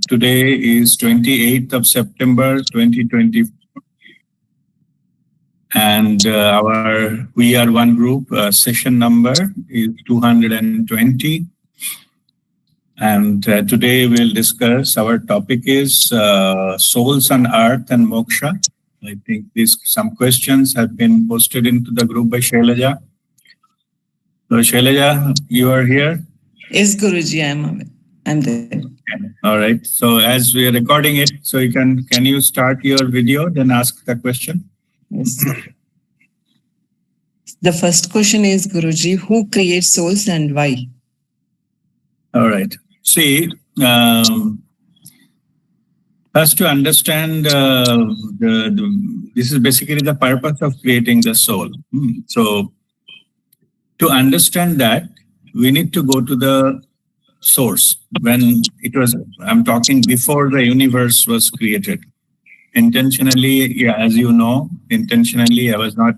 Today is 28th of September 2024, and our WeAreOne group session number is 220. And today we'll discuss, our topic is souls on earth and moksha. I think some questions have been posted into the group by Shailaja. So Shailaja, you are here? Yes, Guruji, I'm there. Okay. All right. So as we are recording it, so you can you start your video, then ask the question? Yes. The first question is, Guruji, who creates souls and why? All right. See, first to understand, this is basically the purpose of creating the soul. So to understand that, we need to go to the source. When it was, I'm talking before the universe was created. Intentionally, yeah, as you know, intentionally, I was not.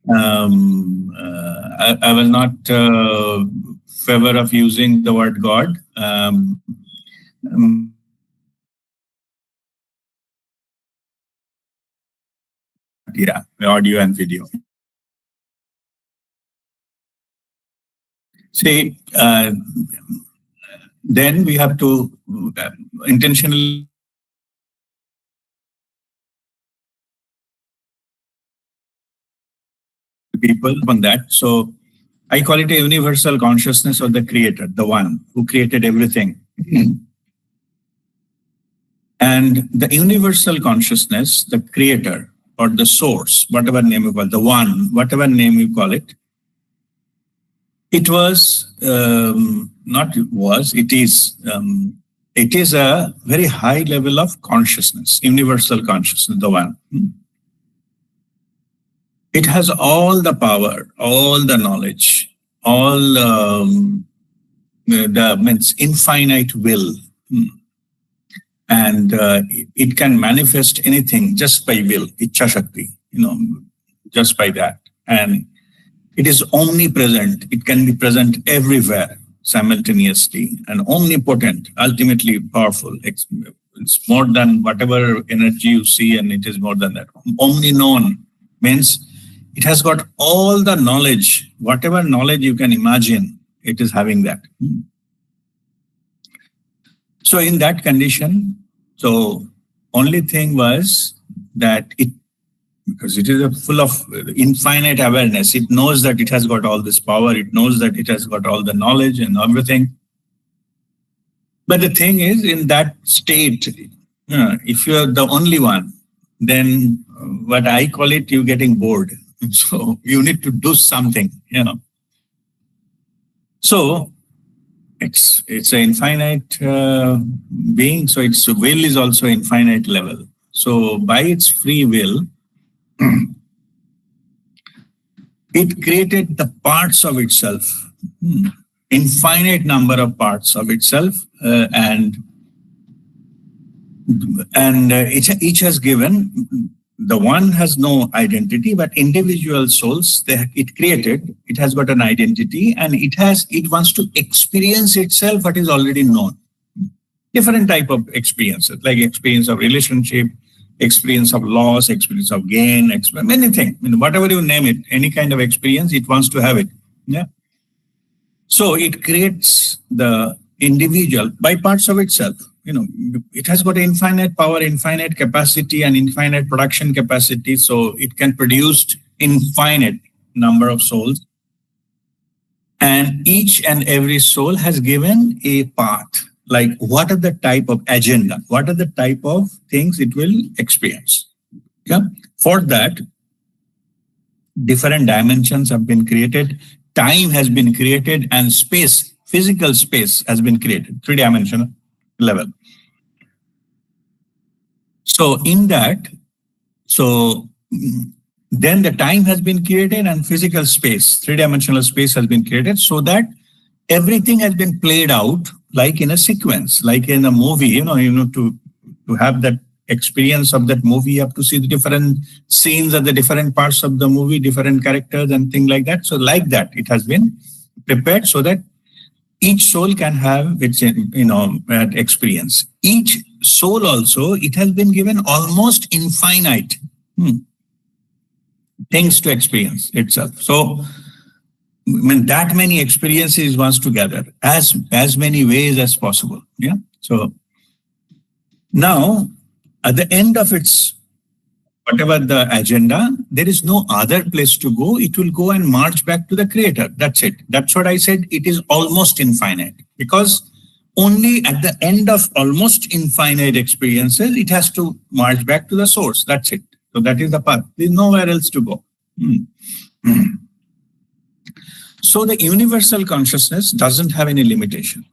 I was not favor of using the word God. Yeah, audio and video. See, then we have to intentionally people on that. So I call it a universal consciousness of the creator, the one who created everything. And the universal consciousness, the creator or the source, whatever name you call it, the one, whatever name you call it, it was, it is a very high level of consciousness, universal consciousness, the one. It has all the power, all the knowledge, all means infinite will. And it can manifest anything just by will, Ichha Shakti, just by that. And it is omnipresent. It can be present everywhere simultaneously and omnipotent, ultimately powerful. It's more than whatever energy you see, and it is more than that. Omni-known means it has got all the knowledge, whatever knowledge you can imagine, it is having that. So in that condition, so only thing was that because it is full of infinite awareness, it knows that it has got all this power, it knows that it has got all the knowledge and everything. But the thing is, in that state, if you are the only one, then what I call it, you're getting bored. So you need to do something, So it's an infinite being, so its will is also infinite level. So by its free will, it created the parts of itself, infinite number of parts of itself, and each has given. The one has no identity, but individual souls, it created, it has got an identity, and it wants to experience itself what is already known. Different type of experiences, like experience of relationship, experience of loss, experience of gain, many things. Whatever you name it, any kind of experience, it wants to have it. Yeah. So it creates the individual by parts of itself. It has got infinite power, infinite capacity, and infinite production capacity. So it can produce infinite number of souls. And each and every soul has given a path, like what are the type of agenda, what are the type of things it will experience. Yeah. For that, different dimensions have been created, time has been created, and space, physical space has been created, three-dimensional level. So in that, then the time has been created and physical space, three-dimensional space has been created, so that everything has been played out like in a sequence, like in a movie. To have that experience of that movie, you have to see the different scenes of the different parts of the movie, different characters and things like that. So like that, it has been prepared so that Each soul can have its, experience. Each soul also, it has been given almost infinite things to experience itself. So, when that many experiences wants to gather as many ways as possible. Yeah. So now, at the end of its whatever the agenda, there is no other place to go. It will go and march back to the creator. That's it. That's what I said. It is almost infinite, because only at the end of almost infinite experiences, it has to march back to the source. That's it. So that is the path. There's nowhere else to go. So the universal consciousness doesn't have any limitation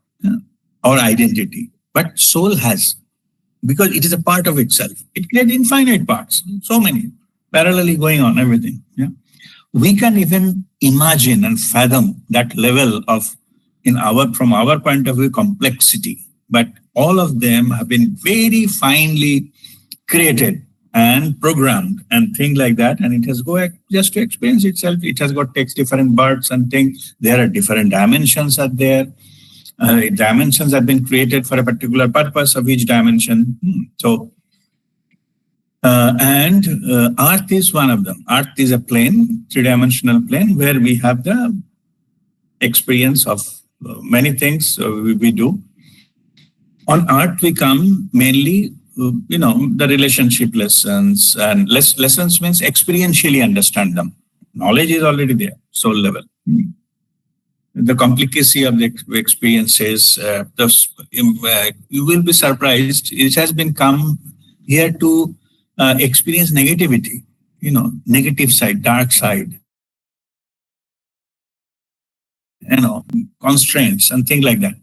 or identity, but soul has, because it is a part of itself. It creates infinite parts, so many, parallelly going on, everything. Yeah, we can even imagine and fathom that level of, from our point of view, complexity. But all of them have been very finely created and programmed and things like that. And it has just to experience itself. It has got takes different births and things. There are different dimensions are there. Dimensions have been created for a particular purpose of each dimension. So, and Earth is one of them. Earth is a plane, three-dimensional plane, where we have the experience of many things we do. On Earth, we come mainly, the relationship lessons, and lessons means experientially understand them. Knowledge is already there, soul level. The complexity of the experiences, you will be surprised. It has been come here to experience negativity, negative side, dark side, constraints and things like that.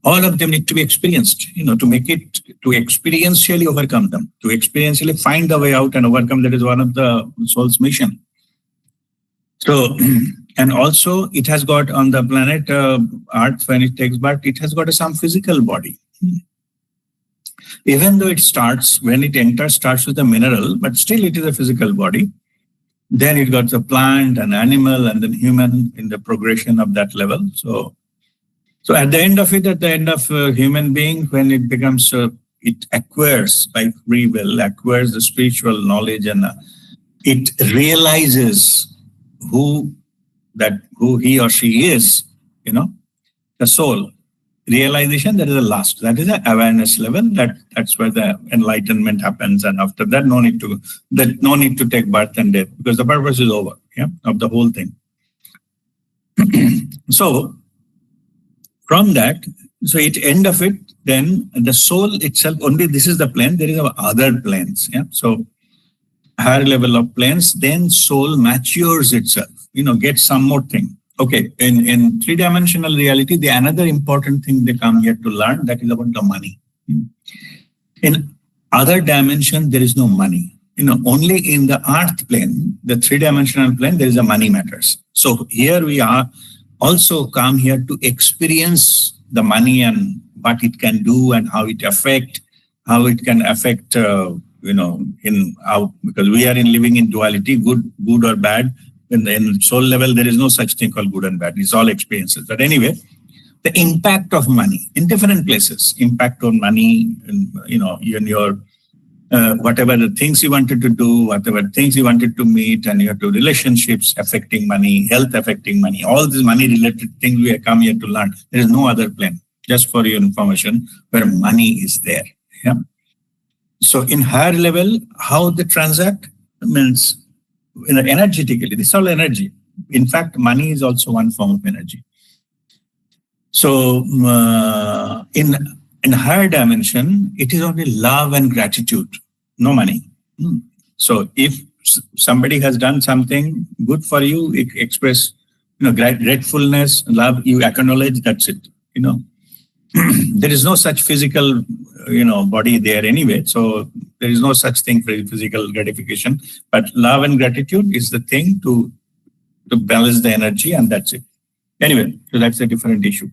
All of them need to be experienced, to make it, to experientially overcome them, to experientially find the way out and overcome. That is one of the soul's mission. So, and also it has got on the planet Earth, when it takes birth, it has got some physical body. Even though it starts, when it enters, starts with a mineral, but still it is a physical body. Then it got the plant and animal and then human in the progression of that level. So at the end of it, at the end of human being, when it becomes, it acquires by free will, acquires the spiritual knowledge, and it realizes who he or she is, the soul. Realization, that is the last. That is the awareness level. That's where the enlightenment happens. And after that, no need to take birth and death, because the purpose is over, of the whole thing. So, from that, so at the end of it, then the soul itself, only this is the plane, there is other planes. So higher level of planes, then soul matures itself, gets some more thing. Okay, in three-dimensional reality, the another important thing they come here to learn, that is about the money. In other dimension, there is no money. Only in the earth plane, the three-dimensional plane, there is a money matters. So here we are also come here to experience the money and what it can do and how it can affect, because we are living in duality, good or bad. In soul level, there is no such thing called good and bad. It's all experiences. But anyway, the impact of money in different places, impact on money, in your whatever the things you wanted to do, whatever things you wanted to meet, and you have to relationships affecting money, health affecting money, all these money related things we have come here to learn. There is no other plane, just for your information, where money is there. Yeah. So in higher level, how they transact means, energetically, this is all energy. In fact, money is also one form of energy. So in higher dimension, it is only love and gratitude, no money. So if somebody has done something good for you, express, gratefulness, love, you acknowledge, that's it. There is no such physical, body there anyway. So there is no such thing for physical gratification. But love and gratitude is the thing to balance the energy, and that's it. Anyway, so that's a different issue.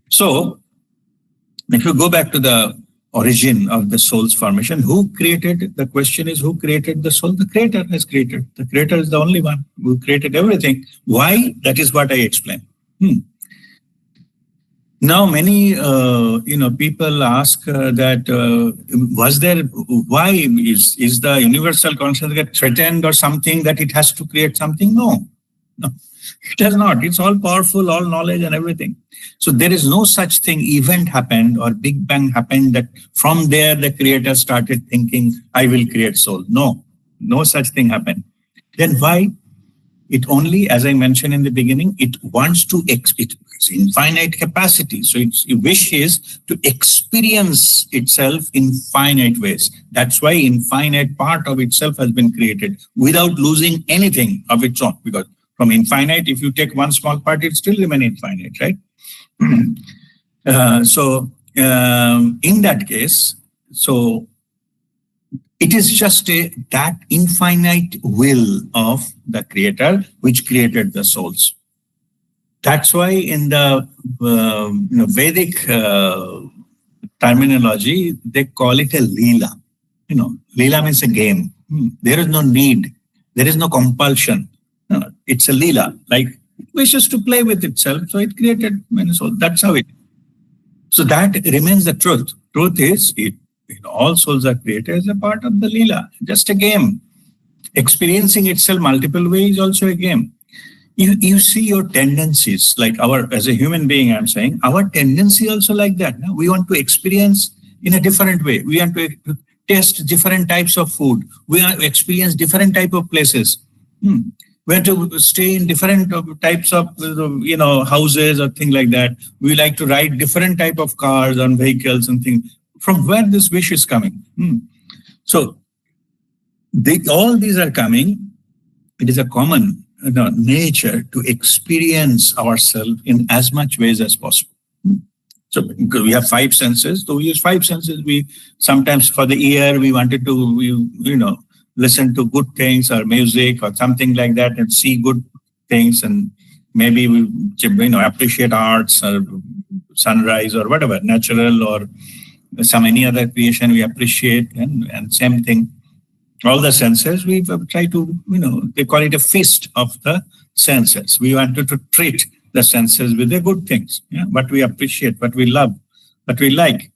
So if you go back to the origin of the soul's formation, who created? The question is, who created the soul? The Creator has created. The Creator is the only one who created everything. Why? That is what I explained. Now, many people ask that why is the universal consciousness get threatened or something that it has to create something? No, no, it has not. It's all powerful, all knowledge and everything. So there is no such thing. Event happened or Big Bang happened that from there the creator started thinking, I will create soul. No, no such thing happened. Then why? It only, as I mentioned in the beginning, it wants to it's infinite capacity. So its wish is to experience itself in finite ways. That's why infinite part of itself has been created without losing anything of its own. Because from infinite, if you take one small part, it still remains infinite, right? In that case, so it is just that infinite will of the creator which created the souls. That's why in the Vedic terminology, they call it a Leela. Leela means a game. There is no need. There is no compulsion. No, it's a Leela. Like it wishes to play with itself. So it created many souls. That's how it is. So that remains the truth. Truth is, all souls are created as a part of the Leela, just a game. Experiencing itself multiple ways is also a game. You see your tendencies, like as a human being, I'm saying, our tendency also like that. No? We want to experience in a different way. We want to taste different types of food. We want to experience different type of places. We want to stay in different types of houses or things like that. We like to ride different type of cars and vehicles and things. From where this wish is coming? So all these are coming. It is a common nature to experience ourselves in as much ways as possible. So we have five senses. So we use five senses. We sometimes for the ear we wanted to listen to good things or music or something like that and see good things, and maybe we appreciate arts or sunrise or whatever, natural or any other creation we appreciate, and same thing. All the senses, we try to, they call it a feast of the senses. We wanted to treat the senses with the good things, what we appreciate, what we love, what we like.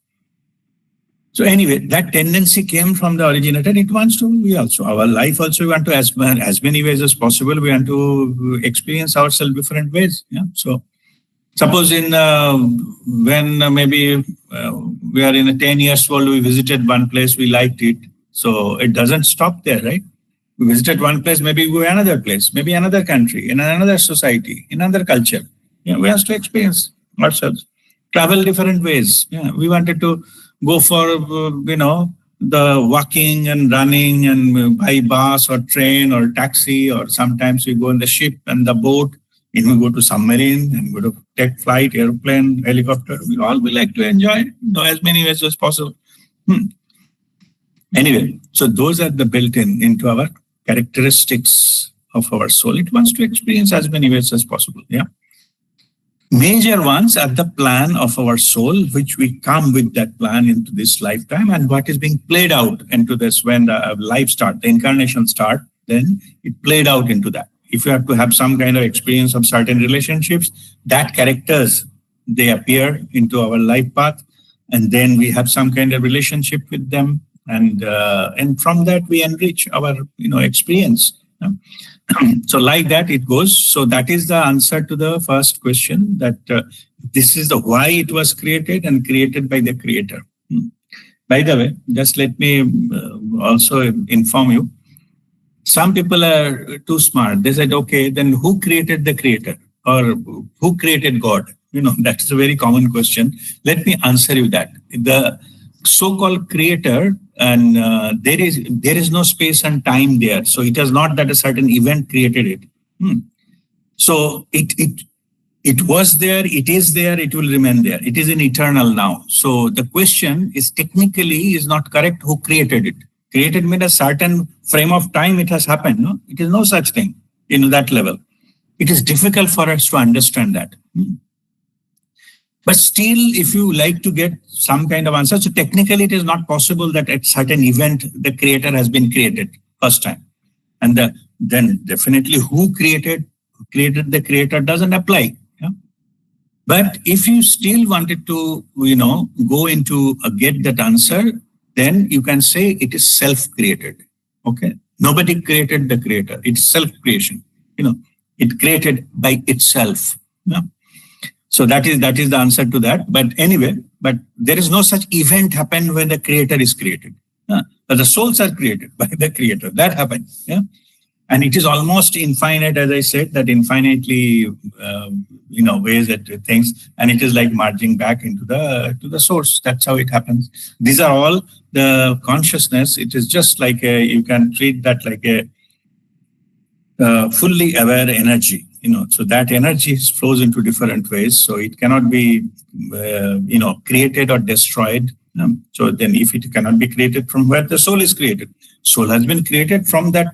So anyway, that tendency came from the originator. It wants to, our life also, we want to, as many ways as possible, we want to experience ourselves different ways. So suppose when maybe we are in a 10 years old, we visited one place, we liked it. So it doesn't stop there, right? We visited one place, maybe we go another place, maybe another country, in another society, in another culture. We have to experience ourselves, travel different ways. We wanted to go for, the walking and running and by bus or train or taxi, or sometimes we go in the ship and the boat, and we go to submarine and go to take flight, airplane, helicopter. We like to enjoy as many ways as possible. Anyway, so those are the built-in into our characteristics of our soul. It wants to experience as many ways as possible. Major ones are the plan of our soul, which we come with that plan into this lifetime, and what is being played out into this when the life start, the incarnation start, then it played out into that. If you have to have some kind of experience of certain relationships, that characters, they appear into our life path, and then we have some kind of relationship with them. And from that we enrich our experience. So like that it goes. So that is the answer to the first question, that this is the why it was created and created by the creator. By the way, just let me also inform you, some people are too smart. They said, okay, then who created the creator, or who created God? That's a very common question. Let me answer you that. The so-called creator, and there is no space and time there. So it is not that a certain event created it. So it was there, it is there, it will remain there. It is in eternal now. So the question is technically is not correct who created it. Created means a certain frame of time it has happened. No, it is no such thing in that level. It is difficult for us to understand that. But still, if you like to get some kind of answer, so technically it is not possible that at certain event the creator has been created first time. And then definitely who created the creator doesn't apply. But if you still wanted to, go into get that answer, then you can say it is self-created. Okay. Nobody created the creator. It's self-creation. It created by itself. Yeah? So that is the answer to that. But anyway, but there is no such event happen when the creator is created. Yeah? But the souls are created by the creator. That happened. Yeah. And it is almost infinite, as I said, that infinitely, ways that things, and it is like merging back into the source. That's how it happens. These are all the consciousness. It is just like you can treat that like a fully aware energy. So that energy flows into different ways. So it cannot be, created or destroyed. So then, if it cannot be created from where the soul is created, soul has been created from that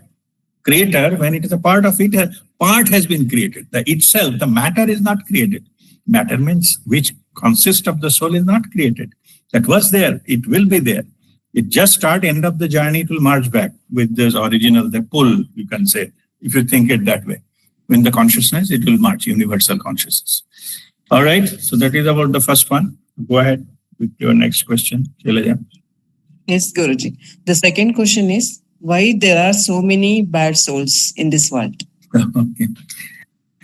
creator. When it is a part of it, a part has been created. The itself, the matter is not created. Matter means which consists of the soul is not created. That was there. It will be there. It just start, end of the journey, it will merge back with this original, the pull, you can say, if you think it that way. In the consciousness, it will merge, universal consciousness. All right. So that is about the first one. Go ahead with your next question, Shailaja. Yes, Guruji. The second question is, why there are so many bad souls in this world?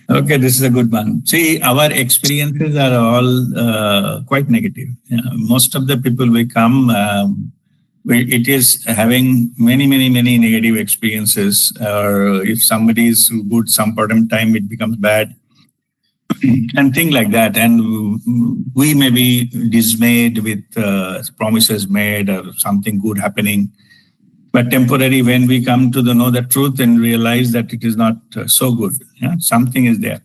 Okay, this is a good one. See, our experiences are all quite negative. Most of the people we come, it is having many negative experiences. Or if somebody is good, some part of time it becomes bad, and things like that. And we may be dismayed with promises made or something good happening. But temporary, when we come to know the truth and realize that it is not so good, something is there.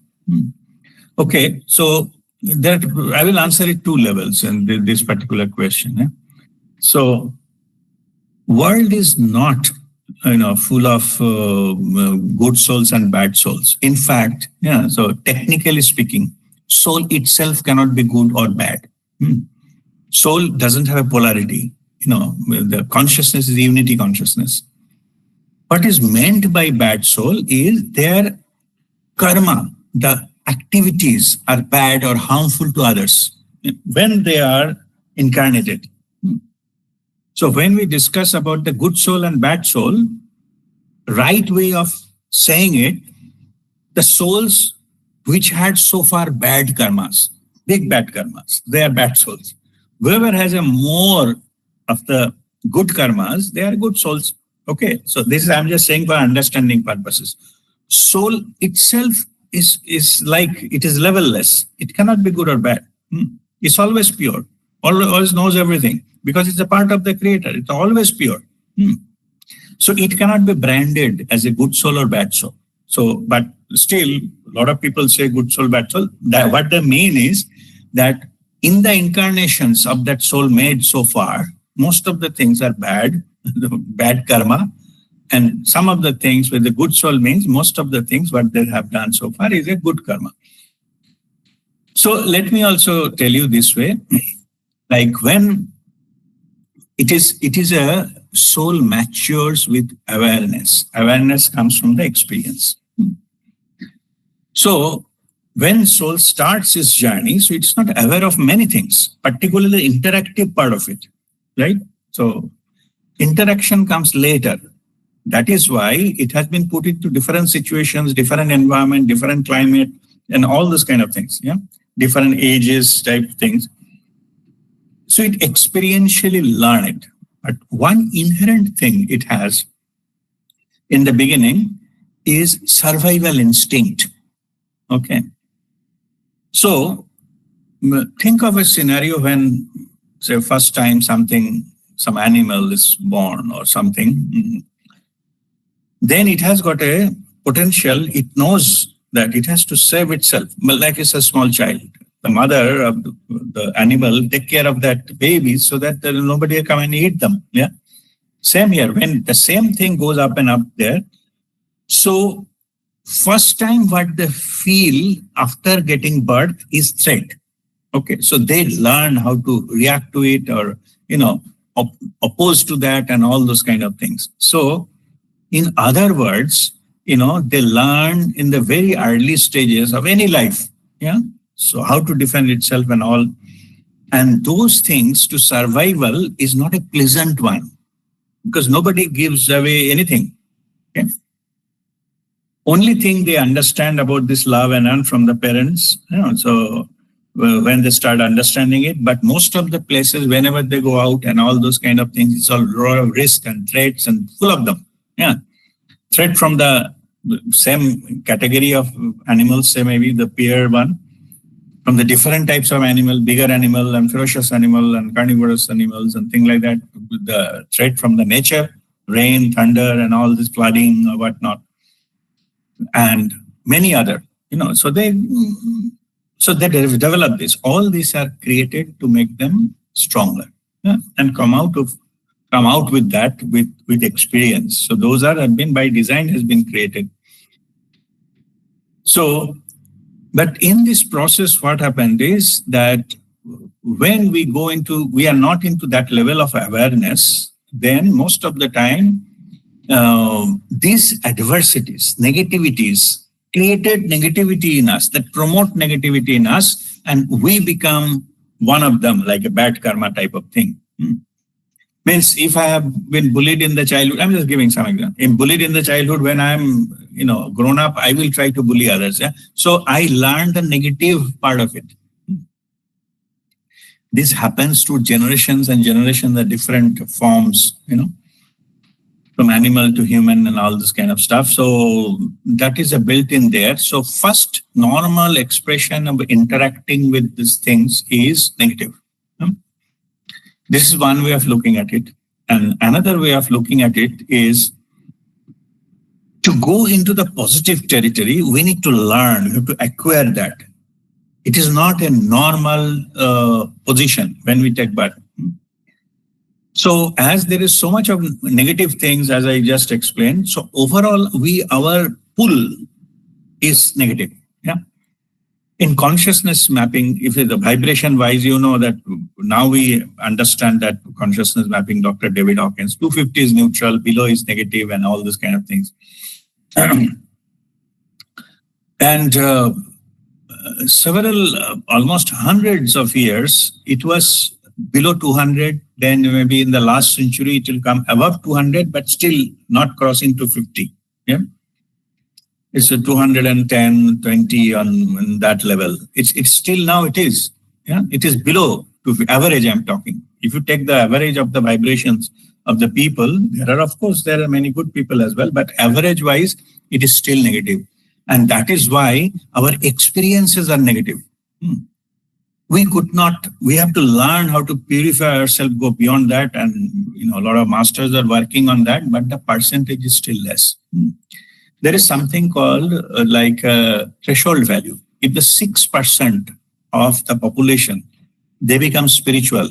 Okay, so that I will answer it two levels in this particular question. So, world is not, full of good souls and bad souls. In fact, so technically speaking, soul itself cannot be good or bad. Soul doesn't have a polarity. The consciousness is unity consciousness. What is meant by bad soul is their karma, the activities are bad or harmful to others when they are incarnated. So when we discuss about the good soul and bad soul, right way of saying it, the souls which had so far bad karmas, big bad karmas, they are bad souls. Whoever has a more of the good karmas, they are good souls. Okay, so this is, I'm just saying for understanding purposes. Soul itself is like, it is levelless. It cannot be good or bad. It's always pure, always knows everything, because it's a part of the creator. It's always pure. So it cannot be branded as a good soul or bad soul. So, but still, a lot of people say good soul, bad soul. That, what they mean is that in the incarnations of that soul made so far, most of the things are bad, bad karma. And some of the things with the good soul means most of the things what they have done so far is a good karma. So let me also tell you this way, like when it is a soul matures with awareness. Awareness comes from the experience. So when soul starts its journey, so it's not aware of many things, particularly the interactive part of it, right? So interaction comes later. That is why it has been put into different situations, different environment, different climate, and all those kind of things, different ages type things. So it experientially learn it. But one inherent thing it has in the beginning is survival instinct. Okay. So think of a scenario when, say, first time some animal is born or something. Then it has got a potential. It knows that it has to save itself, like it's a small child. The mother of the animal take care of that baby so that nobody will come and eat them. Yeah. Same here. When the same thing goes up and up there. So first time what they feel after getting birth is threat. Okay. So they learn how to react to it or, oppose to that and all those kind of things. So in other words, they learn in the very early stages of any life. Yeah. So how to defend itself and all. And those things to survival is not a pleasant one because nobody gives away anything. Okay? Only thing they understand about this love and earn from the parents. So when they start understanding it, but most of the places, whenever they go out and all those kind of things, it's all lot of risk and threats and full of them. Yeah. Threat from the same category of animals, say maybe the peer one, from the different types of animal, bigger animal and ferocious animal and carnivorous animals and things like that. The threat from the nature, rain, thunder, and all this flooding or whatnot, and many other. So they develop this. All these are created to make them stronger, and come out with that with experience. So those have been by design, has been created. So, but in this process, what happened is that when we are not into that level of awareness, then most of the time, these adversities, negativities, created negativity in us, that promote negativity in us, and we become one of them, like a bad karma type of thing. Means if I have been bullied in the childhood, I'm just giving some example. I'm bullied in the childhood, when I'm grown up, I will try to bully others. Yeah? So I learned the negative part of it. This happens to generations and generations, the different forms, from animal to human and all this kind of stuff. So that is a built-in there. So first normal expression of interacting with these things is negative. This is one way of looking at it. And another way of looking at it is to go into the positive territory. We need to learn, we have to acquire that. It is not a normal position when we take birth. So as there is so much of negative things, as I just explained, so overall our pull is negative. Yeah. In consciousness mapping, if it's the vibration wise, that now we understand that consciousness mapping, Dr. David Hawkins, 250 is neutral, below is negative, and all these kind of things. And several, almost hundreds of years, it was below 200. Then maybe in the last century, it will come above 200, but still not crossing to 50. Yeah. It's a 210, 20 on that level. It's still now it is. Yeah. It is below to average I'm talking. If you take the average of the vibrations of the people, there are many good people as well, but average wise, it is still negative. And that is why our experiences are negative. We have to learn how to purify ourselves, go beyond that. And, a lot of masters are working on that, but the percentage is still less. There is something called like a threshold value. If the 6% of the population, they become spiritual.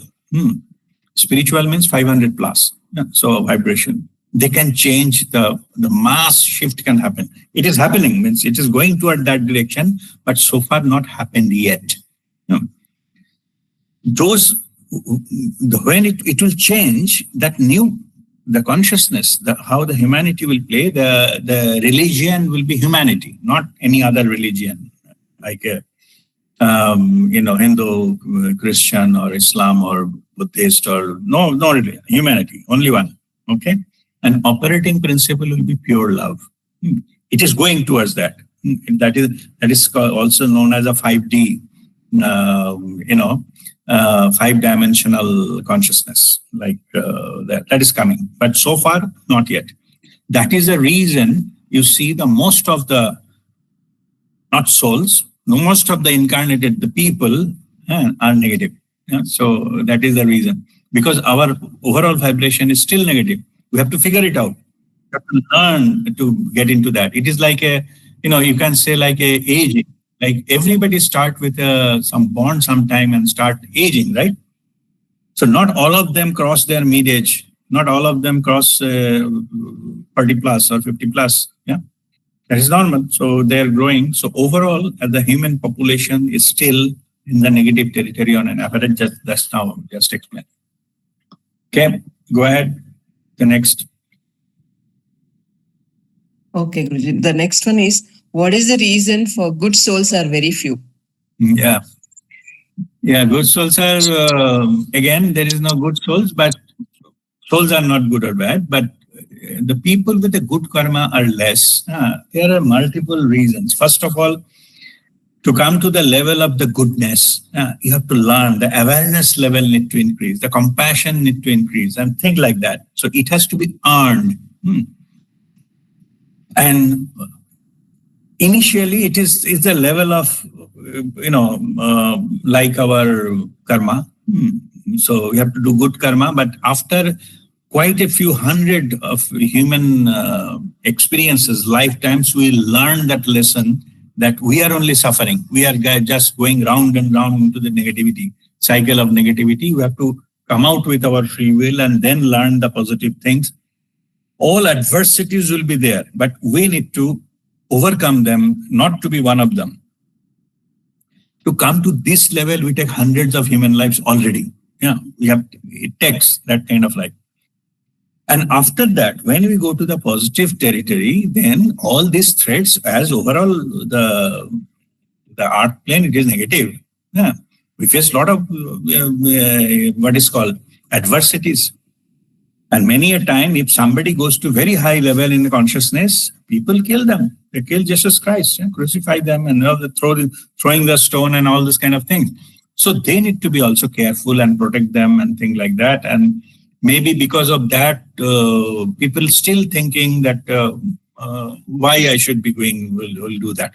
Spiritual means 500 plus. Yeah? So vibration. They can change the mass shift can happen. It is happening, means it is going toward that direction, but so far not happened yet. When it will change, the consciousness, how the humanity will play, the religion will be humanity, not any other religion, like Hindu, Christian, or Islam, or Buddhist, or no religion, humanity, only one. Okay, and operating principle will be pure love. It is going towards that. That is also known as a 5D. 5-dimensional consciousness, like that is coming, but so far not yet. That is the reason you see the most of the not souls, most of the incarnated, the people are negative. Yeah? So that is the reason, because our overall vibration is still negative. We have to figure it out. We have to learn to get into that. It is like you can say like a aging. Like everybody start with some bond sometime and start aging, right? So not all of them cross their mid-age. Not all of them cross 40 plus or 50 plus. Yeah, that is normal. So they are growing. So overall, the human population is still in the negative territory on an average. That's now just explained. Okay, go ahead. The next. Okay, Guruji. The next one is, what is the reason for good souls are very few? Yeah. Yeah, good souls are, again, there is no good souls, but souls are not good or bad, but the people with the good karma are less. There are multiple reasons. First of all, to come to the level of the goodness, you have to learn, the awareness level need to increase, the compassion need to increase, and things like that. So it has to be earned. And initially, it's a level of, like our karma. So we have to do good karma, but after quite a few hundred of human experiences, lifetimes, we learn that lesson that we are only suffering. We are just going round and round into the negativity, cycle of negativity. We have to come out with our free will and then learn the positive things. All adversities will be there, but we need to overcome them, not to be one of them. To come to this level, we take hundreds of human lives already. It takes that kind of life. And after that, when we go to the positive territory, then all these threats, as overall the art plane, it is negative. We face a lot of what is called adversities. And many a time, if somebody goes to very high level in consciousness, people kill them. They kill Jesus Christ, crucify them, and throwing the stone and all this kind of things. So they need to be also careful and protect them and things like that. And maybe because of that, people still thinking that why I should be going, will do that.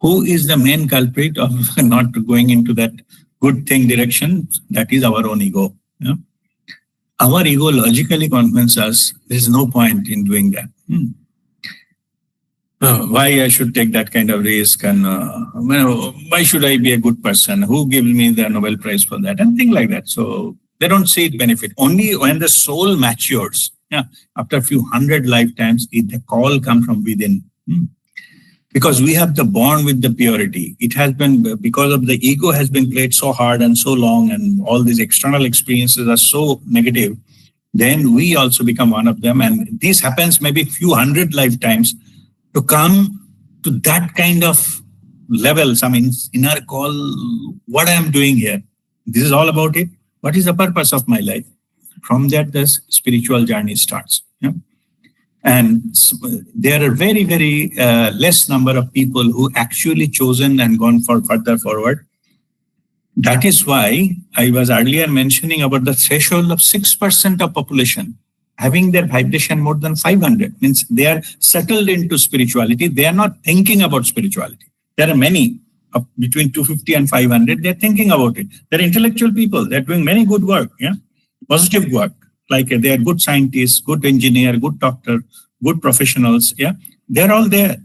Who is the main culprit of not going into that good thing direction? That is our own ego. Our ego logically convinces us there is no point in doing that. Why I should take that kind of risk, and why should I be a good person? Who gives me the Nobel Prize for that? And things like that. So they don't see it benefit. Only when the soul matures, after a few hundred lifetimes, the call comes from within. Because we have the bond with the purity. It has been, because of the ego has been played so hard and so long, and all these external experiences are so negative, then we also become one of them. And this happens maybe a few hundred lifetimes to come to that kind of level, some inner call, what I am doing here. This is all about it. What is the purpose of my life? From that, the spiritual journey starts. And there are very, very less number of people who actually chosen and gone for further forward. That is why I was earlier mentioning about the threshold of 6% of population having their vibration more than 500. Means they are settled into spirituality. They are not thinking about spirituality. There are many between 250 and 500. They're thinking about it. They're intellectual people. They're doing many good work, positive work. Like they are good scientists, good engineer, good doctor, good professionals. They're all there.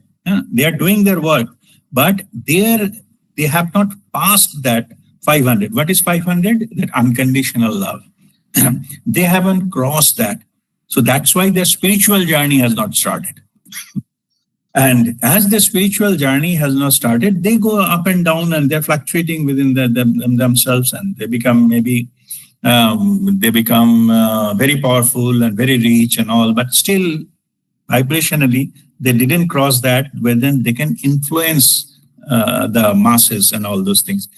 They are doing their work, but they have not passed that 500. What is 500? That unconditional love. They haven't crossed that. So that's why their spiritual journey has not started. And as the spiritual journey has not started, they go up and down, and they're fluctuating within themselves, and they become maybe very powerful and very rich and all, but still vibrationally they didn't cross that, where then they can influence the masses and all those things.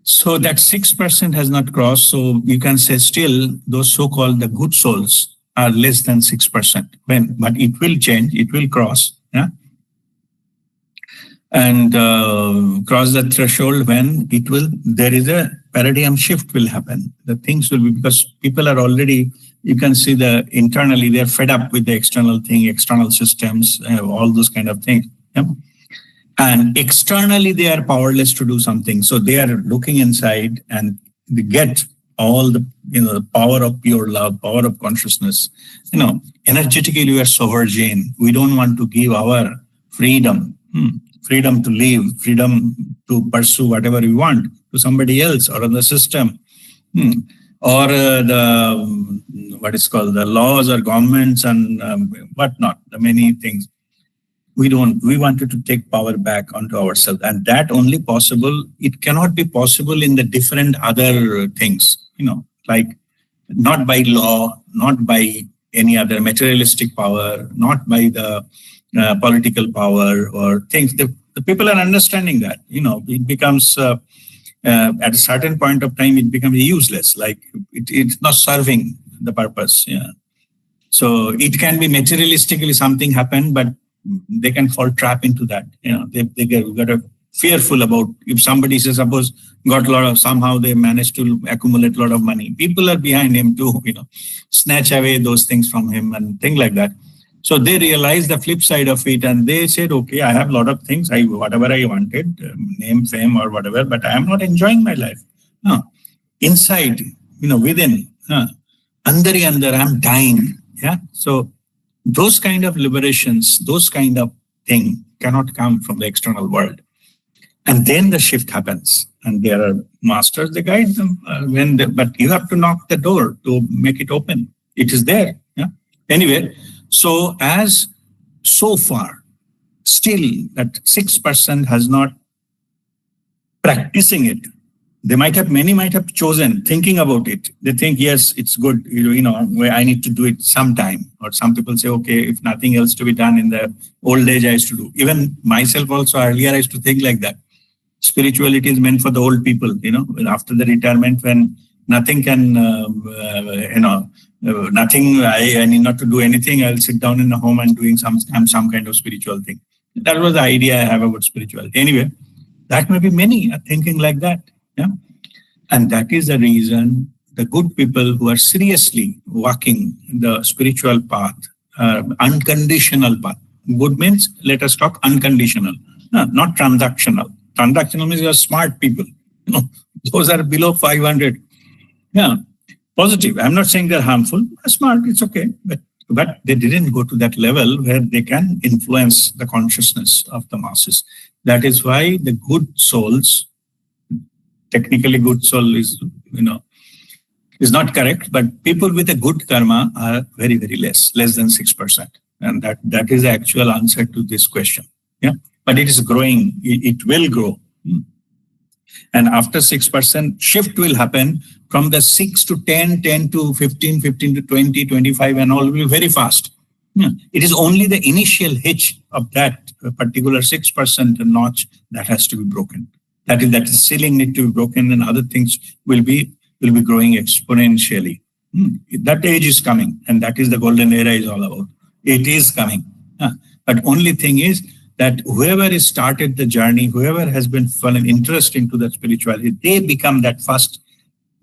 So that 6% has not crossed. So you can say still those so-called the good souls are less than 6%. But it will change, it will cross. And cross the threshold when there is a paradigm shift will happen. The things will be, because people are already, you can see internally they're fed up with the external thing, external systems, all those kind of things. And externally they are powerless to do something. So they are looking inside and they get all the power of pure love, power of consciousness. Energetically we are sovereign. We don't want to give our freedom. Freedom to live, freedom to pursue whatever we want to somebody else or on the system, or the laws or governments and whatnot, the many things. We wanted to take power back onto ourselves, and that only possible. It cannot be possible in the different other things, like not by law, not by any other materialistic power, not by the political power or things. The people are understanding that, it becomes, at a certain point of time, it becomes useless. Like it's not serving the purpose. Yeah. So it can be materialistically something happen, but they can fall trap into that. They got a fearful about if somebody says, suppose got a lot of, somehow they managed to accumulate a lot of money. People are behind him to, snatch away those things from him and things like that. So they realized the flip side of it, and they said, okay, I have a lot of things, whatever I wanted, name, fame or whatever, but I am not enjoying my life. No. Inside, within, under, I'm dying. Yeah. So those kind of liberations, those kind of thing cannot come from the external world. And then the shift happens, and there are masters, they guide them but you have to knock the door to make it open. It is there. Yeah. Anyway, so far, still that 6% has not practicing it. Many might have chosen thinking about it. They think, yes, it's good, I need to do it sometime. Or some people say, okay, if nothing else to be done in the old age, I used to do. Even myself also earlier, I used to think like that. Spirituality is meant for the old people, after the retirement, when nothing can, nothing, I need not to do anything. I'll sit down in a home and doing some kind of spiritual thing. That was the idea I have about spirituality. Anyway, that may be many are thinking like that. Yeah. And that is the reason the good people who are seriously walking the spiritual path, unconditional path. Good means, let us talk unconditional, not transactional. Transactional means you are smart people. Those are below 500. Yeah, positive. I'm not saying they're harmful. They're smart. It's okay. But they didn't go to that level where they can influence the consciousness of the masses. That is why the good souls, technically good soul is not correct, but people with a good karma are very, very less than 6%. And that is the actual answer to this question. Yeah. But it is growing. It will grow. And after 6%, shift will happen from the 6 to 10, 10 to 15, 15 to 20, 25, and all will be very fast. It is only the initial hitch of that particular 6% notch that has to be broken. That is ceiling need to be broken, and other things will be growing exponentially. That age is coming, and that is the golden era is all about. It is coming. But only thing is that whoever has started the journey, whoever has been fallen interest into the spirituality, they become that first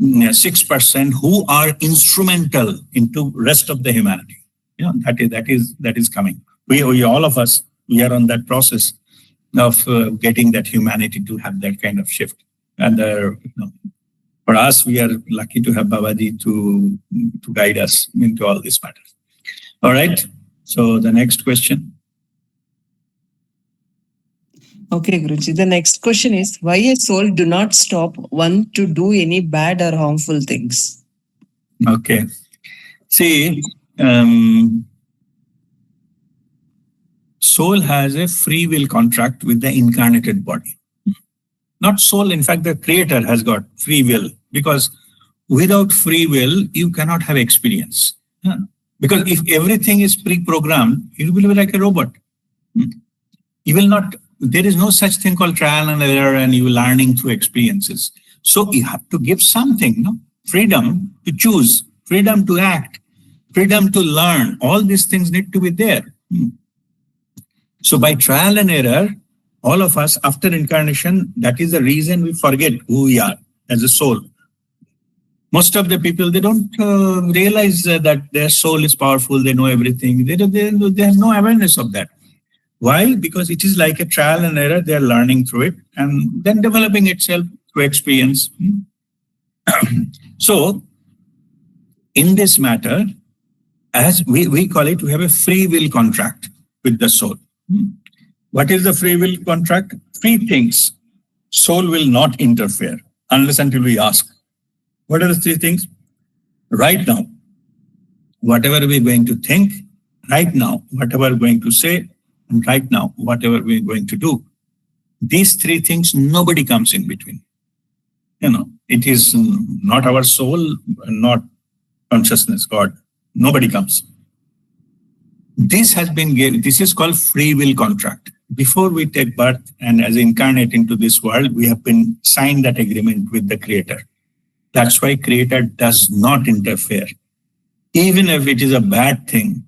6% who are instrumental into rest of the humanity. That is coming. We all of us, we are on that process of getting that humanity to have that kind of shift. And for us, we are lucky to have Babaji to guide us into all these matters. All right. So the next question. Okay, Guruji. The next question is, why a soul do not stop one to do any bad or harmful things? Okay. See, soul has a free will contract with the incarnated body. Not soul, in fact, the creator has got free will, because without free will, you cannot have experience. Because if everything is pre-programmed, it will be like a robot. You will not. There is no such thing called trial and error and you learning through experiences. So you have to give something, freedom to choose, freedom to act, freedom to learn. All these things need to be there. So by trial and error, all of us after incarnation, that is the reason we forget who we are as a soul. Most of the people, they don't realize that their soul is powerful, they know everything. They have no awareness of that. Why? Because it is like a trial and error. They are learning through it and then developing itself through experience. So, in this matter, as we call it, we have a free will contract with the soul. What is the free will contract? Three things. Soul will not interfere unless until we ask. What are the three things? Right now, whatever we're going to think, right now, whatever we're going to say, and right now, whatever we're going to do, these three things, nobody comes in between. It is not our soul, not consciousness, God. Nobody comes. This has been given. This is called free will contract. before we take birth and as incarnate into this world, we have been signed that agreement with the Creator. That's why Creator does not interfere. Even if it is a bad thing,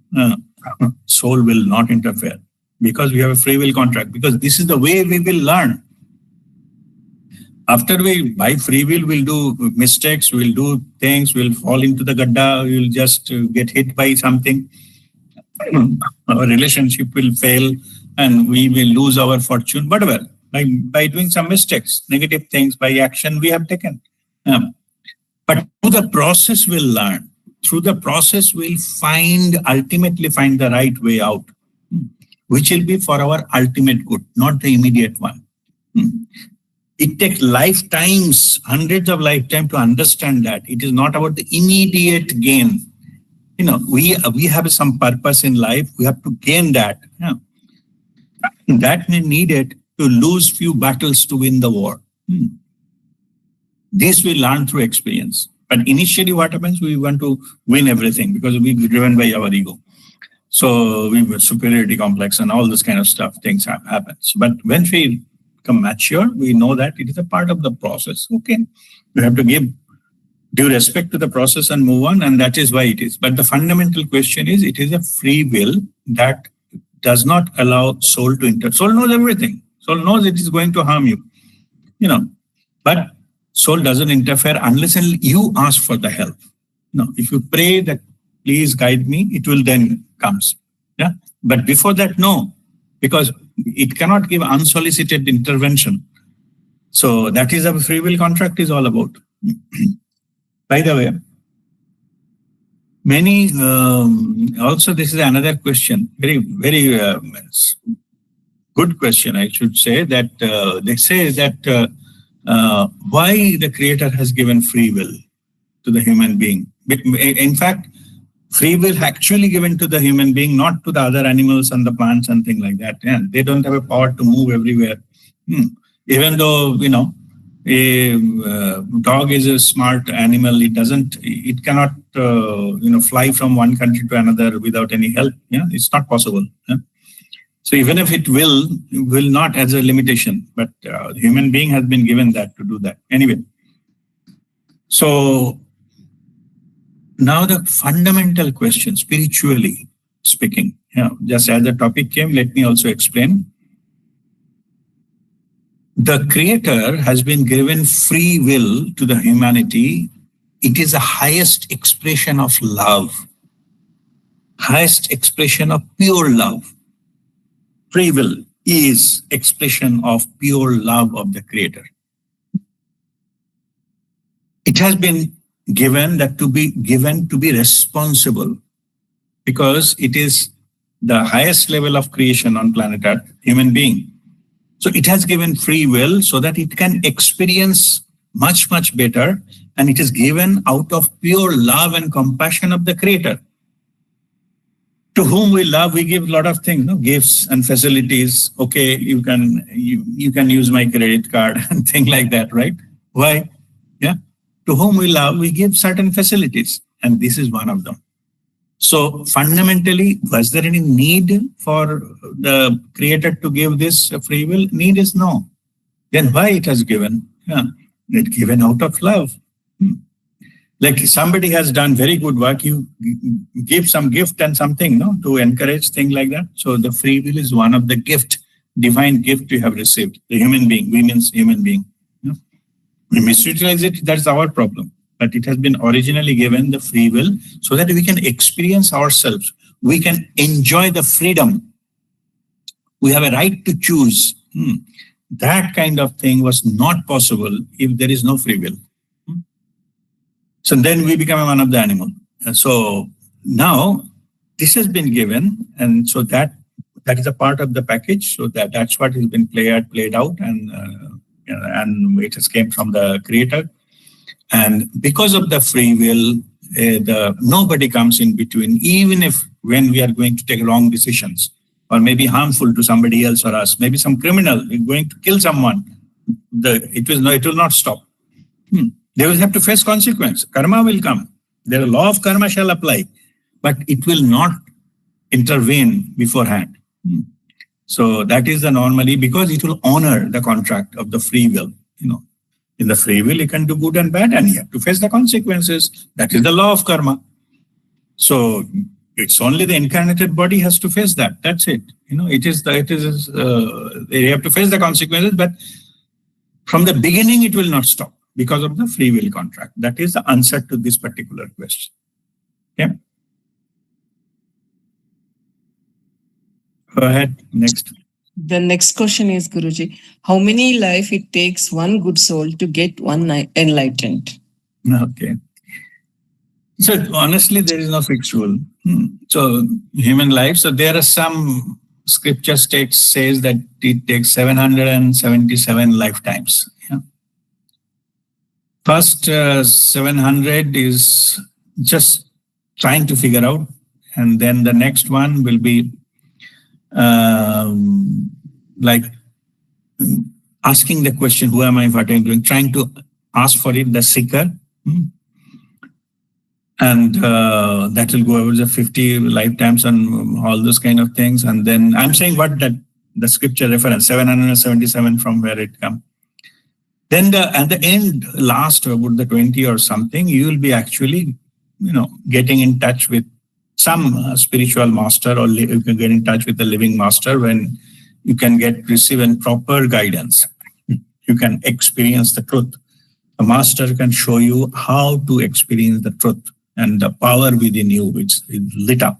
soul will not interfere because we have a free will contract, because this is the way we will learn. After we, by free will, we'll do mistakes, we'll do things, we'll fall into the gadda, we'll just get hit by something. Our relationship will fail and we will lose our fortune, whatever, by doing some mistakes, negative things, by action we have taken. But through the process we'll learn. Through the process we'll ultimately find the right way out, which will be for our ultimate good, not the immediate one. It takes lifetimes, hundreds of lifetimes to understand that. It is not about the immediate gain. We have some purpose in life. We have to gain that. That may need it to lose few battles to win the war. This we learn through experience. But initially what happens, we want to win everything because we're driven by our ego. So we have superiority complex and all this kind of stuff, things happens. But when we become mature, we know that it is a part of the process. Okay, we have to give due respect to the process and move on, and that is why it is. But the fundamental question is, it is a free will that does not allow soul to interfere. Soul knows everything. Soul knows it is going to harm you, but soul doesn't interfere unless you ask for the help. If you pray that, please guide me, it will then comes. Yeah. But before that, no, because it cannot give unsolicited intervention. So that is what a free will contract is all about. By the way, many, also this is another question, very, very good question, I should say, that they say that why the Creator has given free will to the human being. In fact, free will actually given to the human being, not to the other animals and the plants and things like that. Yeah, they don't have a power to move everywhere. Even though, a dog is a smart animal, it cannot, fly from one country to another without any help. Yeah, it's not possible. Yeah? So even if it will not as a limitation, but human being has been given that to do that. Anyway, so now the fundamental question, spiritually speaking, just as the topic came, let me also explain. The Creator has been given free will to the humanity. It is the highest expression of love, highest expression of pure love. Free will is expression of pure love of the Creator. It has been given to be responsible, because it is the highest level of creation on planet Earth, human being. So it has given free will so that it can experience much, much better, and it is given out of pure love and compassion of the Creator. To whom we love, we give a lot of things, gifts and facilities. Okay, you can use my credit card and things like that, right? Why? Yeah. To whom we love, we give certain facilities, and this is one of them. So fundamentally, was there any need for the Creator to give this free will? Need is no. Then why it has given? Yeah, it given out of love. Like somebody has done very good work, you give some gift and something, to encourage, things like that. So the free will is one of the divine gift you have received. The human being, we means human being. We misutilize it, that's our problem. But it has been originally given, the free will, so that we can experience ourselves. We can enjoy the freedom. We have a right to choose. That kind of thing was not possible if there is no free will. So then we become one of the animal. So now this has been given, and so that is a part of the package. So that's what has been played out, and it has came from the Creator. And because of the free will, nobody comes in between, even if when we are going to take wrong decisions or maybe harmful to somebody else or us, maybe some criminal is going to kill someone, it will not stop. They will have to face consequence. Karma will come. The law of karma shall apply, but it will not intervene beforehand. So that is the normally, because it will honor the contract of the free will. In the free will, you can do good and bad, and you have to face the consequences. That is the law of karma. So it's only the incarnated body has to face that. That's it. They have to face the consequences, but from the beginning, it will not stop because of the free will contract. That is the answer to this particular question. Yeah. Go ahead. Next. The next question is, Guruji, how many life it takes one good soul to get one enlightened? Okay. So honestly, there is no fixed rule. So human life. So there are some scripture says that it takes 777 lifetimes. Yeah. First 700 is just trying to figure out, and then the next one will be like asking the question, who am I, what I'm doing, trying to ask for it, the seeker. And that will go over the 50 lifetimes and all those kind of things. And then I'm saying what that the scripture reference, 777 from where it comes. Then at the end, last about the 20 or something, you will be actually, getting in touch with some spiritual master, or you can get in touch with the living master when you can receive a proper guidance. You can experience the truth. The master can show you how to experience the truth and the power within you, which is lit up.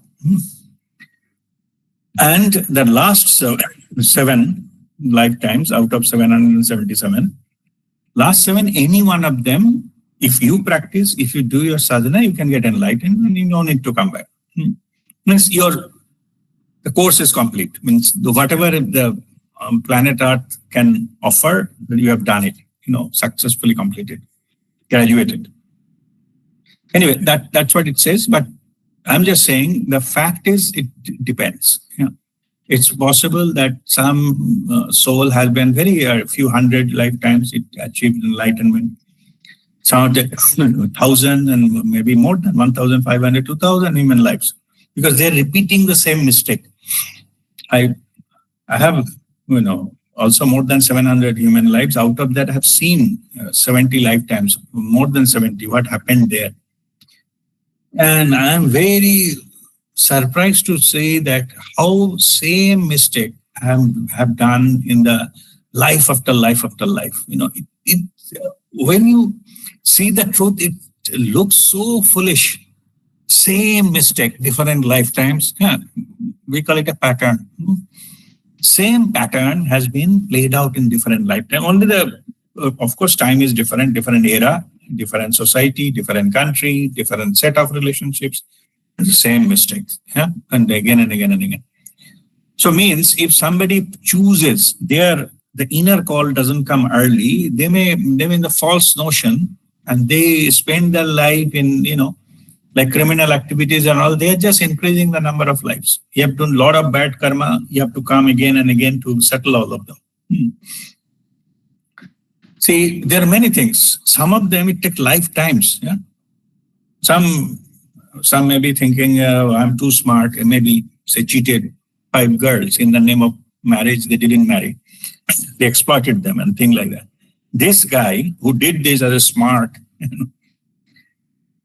And the last 7 lifetimes out of 777, last 7, any one of them, if you practice, if you do your sadhana, you can get enlightened and you don't need to come back. Means the course is complete. Means whatever the planet Earth can offer, you have done it, successfully completed, graduated. Anyway, that's what it says. But I'm just saying the fact is it depends. It's possible that some soul has been a few hundred lifetimes it achieved enlightenment. Some of the 1,000 and maybe more than 1,500, 2,000 human lives, because they're repeating the same mistake. I have, also more than 700 human lives. Out of that, I have seen 70 lifetimes, more than 70, what happened there. And I am very surprised to say that how same mistake I have done in the life after life after life. When you see the truth, it looks so foolish. Same mistake, different lifetimes. Yeah, we call it a pattern. Same pattern has been played out in different lifetimes. Only of course, time is different era, different society, different country, different set of relationships. The same mistakes, yeah, and again and again and again. So means if somebody chooses the inner call doesn't come early, they may in the false notion, and they spend their life in like criminal activities and all. They are just increasing the number of lives. You have done a lot of bad karma. You have to come again and again to settle all of them. See, there are many things. Some of them it takes lifetimes. Yeah, some may be thinking, I'm too smart, and maybe say cheated 5 girls in the name of marriage. They didn't marry. They exploited them and things like that. This guy who did this as a smart,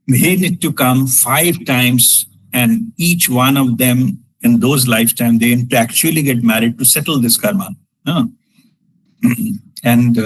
he need to come 5 times, and each one of them in those lifetimes, they need to actually get married to settle this karma. And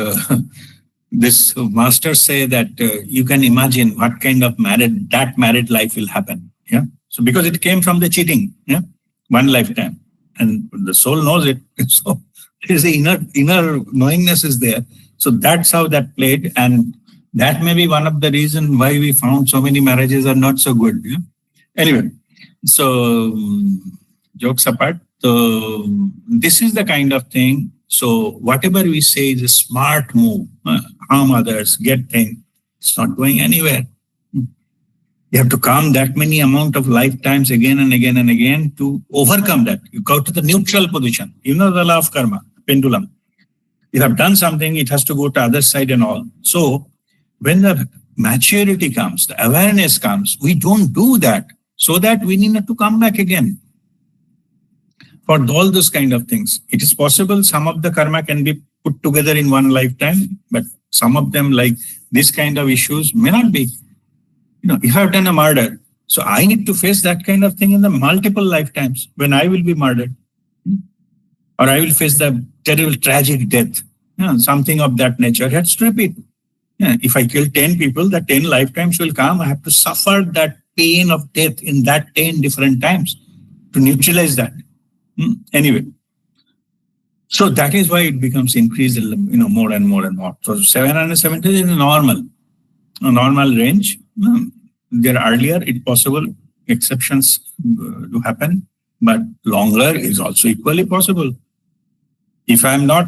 this master say that you can imagine what kind of married life will happen. Yeah. So because it came from the cheating, yeah, 1 lifetime, and the soul knows it. So there is the inner knowingness is there. So that's how that played, and that may be one of the reasons why we found so many marriages are not so good. Yeah? Anyway, so jokes apart, so this is the kind of thing. So whatever we say is a smart move, harm others, get things, it's not going anywhere. You have to come that many amount of lifetimes again and again and again to overcome that. You go to the neutral position. The law of karma, pendulum. You have done something, it has to go to other side and all. So when the maturity comes, the awareness comes, we don't do that so that we need not to come back again. For all those kind of things. It is possible some of the karma can be put together in one lifetime, but some of them, like this kind of issues, may not be. If I've done a murder, so I need to face that kind of thing in the multiple lifetimes when I will be murdered. Or I will face the terrible tragic death. Something of that nature has to repeat. If I kill 10 people, the 10 lifetimes will come. I have to suffer that pain of death in that 10 different times to neutralize that. Anyway, so that is why it becomes increased, more and more and more. So 770 is a normal range. There earlier, it's possible exceptions to happen, but longer is also equally possible. If I'm not,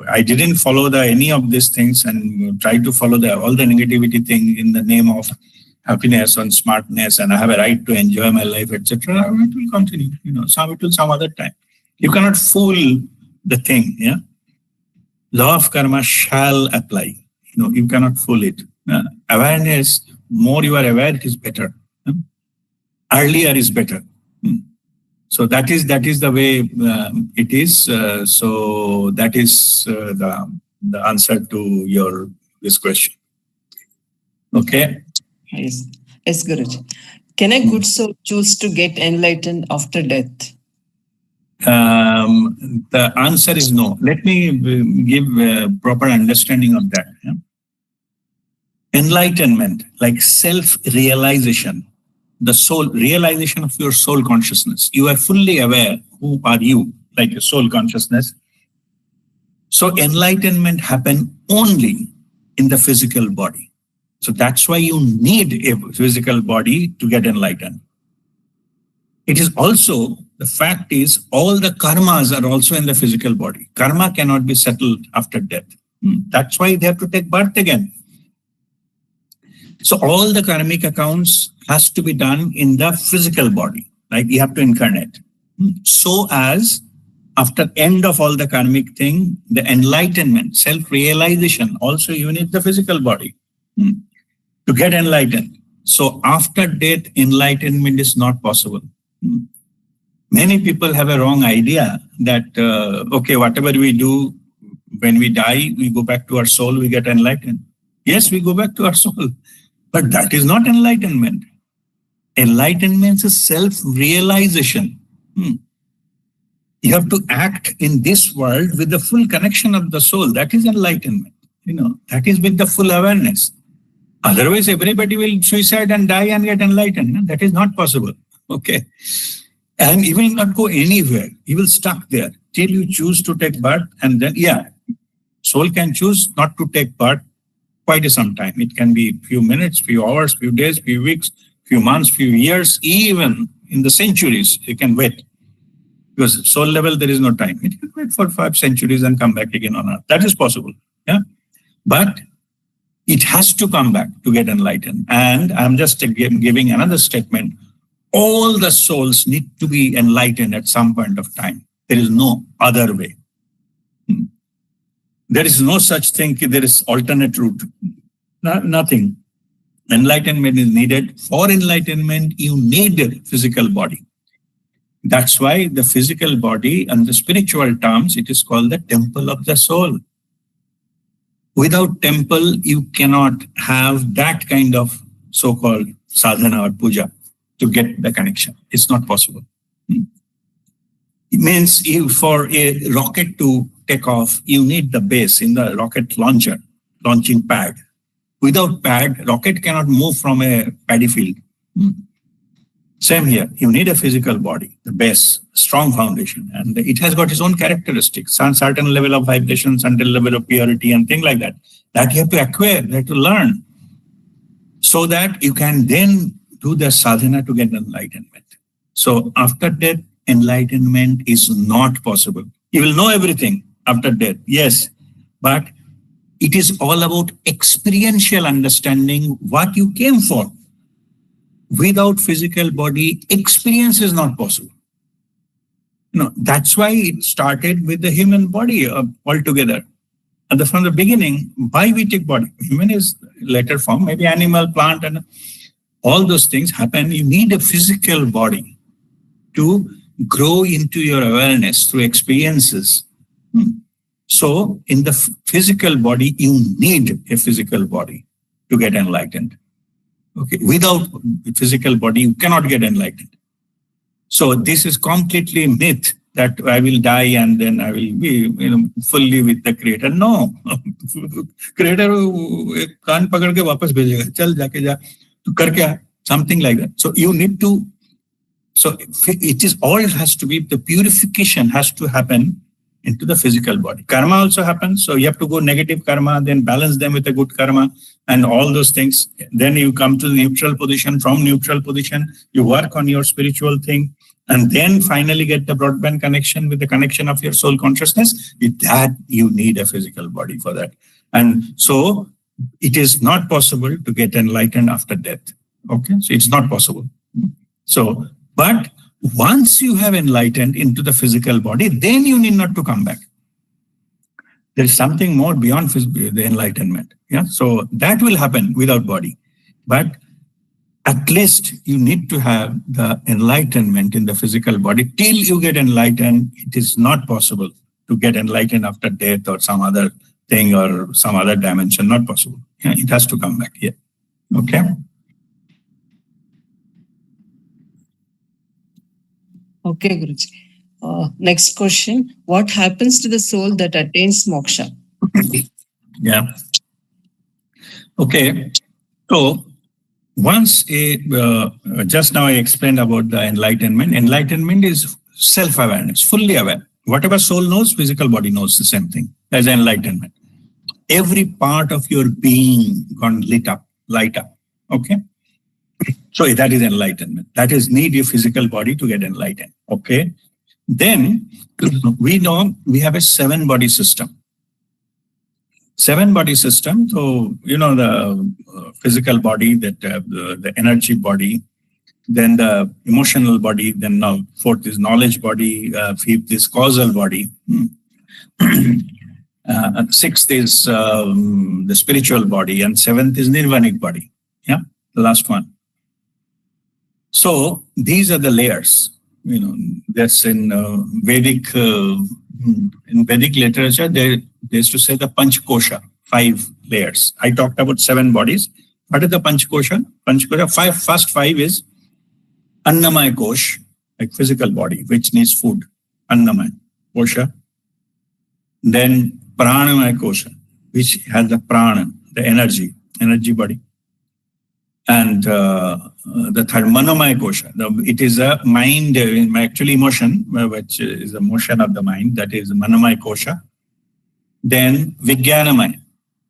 I didn't follow any of these things and try to follow all the negativity thing in the name of happiness and smartness, and I have a right to enjoy my life, etc. It will continue, some other time. You cannot fool the thing, yeah. Law of karma shall apply. You cannot fool it. Awareness, more you are aware, it is better. Earlier is better. So that is the way it is. So that is the answer to this question. Okay. Yes, Guruji. Can a good soul choose to get enlightened after death? The answer is no. Let me give a proper understanding of that. Yeah? Enlightenment, like self-realization, the soul, realization of your soul consciousness. You are fully aware who are you, like your soul consciousness. So enlightenment happens only in the physical body. So that's why you need a physical body to get enlightened. It is also, the fact is, all the karmas are also in the physical body. Karma cannot be settled after death. That's why they have to take birth again. So all the karmic accounts has to be done in the physical body. Like you have to incarnate. So as after end of all the karmic thing, the enlightenment, self-realization, also you need the physical body to get enlightened. So after death, enlightenment is not possible. Many people have a wrong idea that, okay, whatever we do, when we die, we go back to our soul, we get enlightened. Yes, we go back to our soul, but that is not enlightenment. Enlightenment is self-realization. You have to act in this world with the full connection of the soul. That is enlightenment. That is with the full awareness. Otherwise, everybody will suicide and die and get enlightened. That is not possible. Okay. And you will not go anywhere. You will stuck there till you choose to take birth. And then, soul can choose not to take birth quite some time. It can be few minutes, few hours, few days, few weeks, few months, few years, even in the centuries, you can wait. Because soul level, there is no time. It can wait for 5 centuries and come back again on earth. That is possible. Yeah. But it has to come back to get enlightened. And I'm just giving another statement. All the souls need to be enlightened at some point of time. There is no other way. There is no such thing. There is alternate route. Nothing. Enlightenment is needed. For enlightenment, you need a physical body. That's why the physical body, and the spiritual terms, it is called the temple of the soul. Without temple, you cannot have that kind of so-called sadhana or puja to get the connection. It's not possible. It means for a rocket to take off, you need the base in the rocket launcher, launching pad. Without pad, rocket cannot move from a paddy field. Same here, you need a physical body, the base, strong foundation, and it has got its own characteristics, some certain level of vibration, certain level of purity and things like that. That you have to acquire, you have to learn, so that you can then do the sadhana to get enlightenment. So after death, enlightenment is not possible. You will know everything after death, yes, but it is all about experiential understanding what you came for. Without physical body, experience is not possible. That's why it started with the human body altogether. And from the beginning, why we take body? Human is later form, maybe animal, plant, and all those things happen. You need a physical body. to grow into your awareness through experiences. So in the physical body, you need a physical body to get enlightened. Okay, without physical body, you cannot get enlightened. So this is completely myth that I will die and then I will be, fully with the creator. No, creator कान पकड़ के वापस भेजेगा, चल जाके जा, तो कर क्या, something like that. So you need to. So it is all has to be, the purification has to happen into the physical body. Karma also happens. So you have to go negative karma, then balance them with a good karma and all those things. Then you come to the neutral position. From neutral position, you work on your spiritual thing, and then finally get the broadband connection with the connection of your soul consciousness. With that, you need a physical body for that. And so it is not possible to get enlightened after death. Okay, so it's not possible. So, but once you have enlightened into the physical body, then you need not to come back. There is something more beyond the enlightenment. Yeah, so that will happen without body. But at least you need to have the enlightenment in the physical body. Till you get enlightened, it is not possible to get enlightened after death or some other thing or some other dimension. Not possible. Yeah, it has to come back here. Okay. Okay, Guruji. Next question. What happens to the soul that attains moksha? Yeah. Okay. So once just now I explained about the enlightenment. Enlightenment is self-awareness, fully aware. Whatever soul knows, physical body knows the same thing as enlightenment. Every part of your being gone light up. Okay. So that is enlightenment. That is need your physical body to get enlightened. Okay. Then we know we have a 7-body system. 7-body system. So, the physical body, that the energy body, then the emotional body, then now 4th is knowledge body, 5th is causal body. 6th is the spiritual body, and 7th is nirvanic body. Yeah, the last one. So these are the layers. That's in Vedic literature. They used to say the Panchkosha, 5 layers. I talked about 7 bodies. What is the Panchkosha? First 5 is Annamaya Kosh, like physical body, which needs food. Annamaya Kosha. Then Pranamaya Kosha, which has the prana, the energy body. And the third, Manomaya Kosha. It is a mind, actually emotion, which is a motion of the mind. That is Manomaya Kosha. Then Vijnanamaya,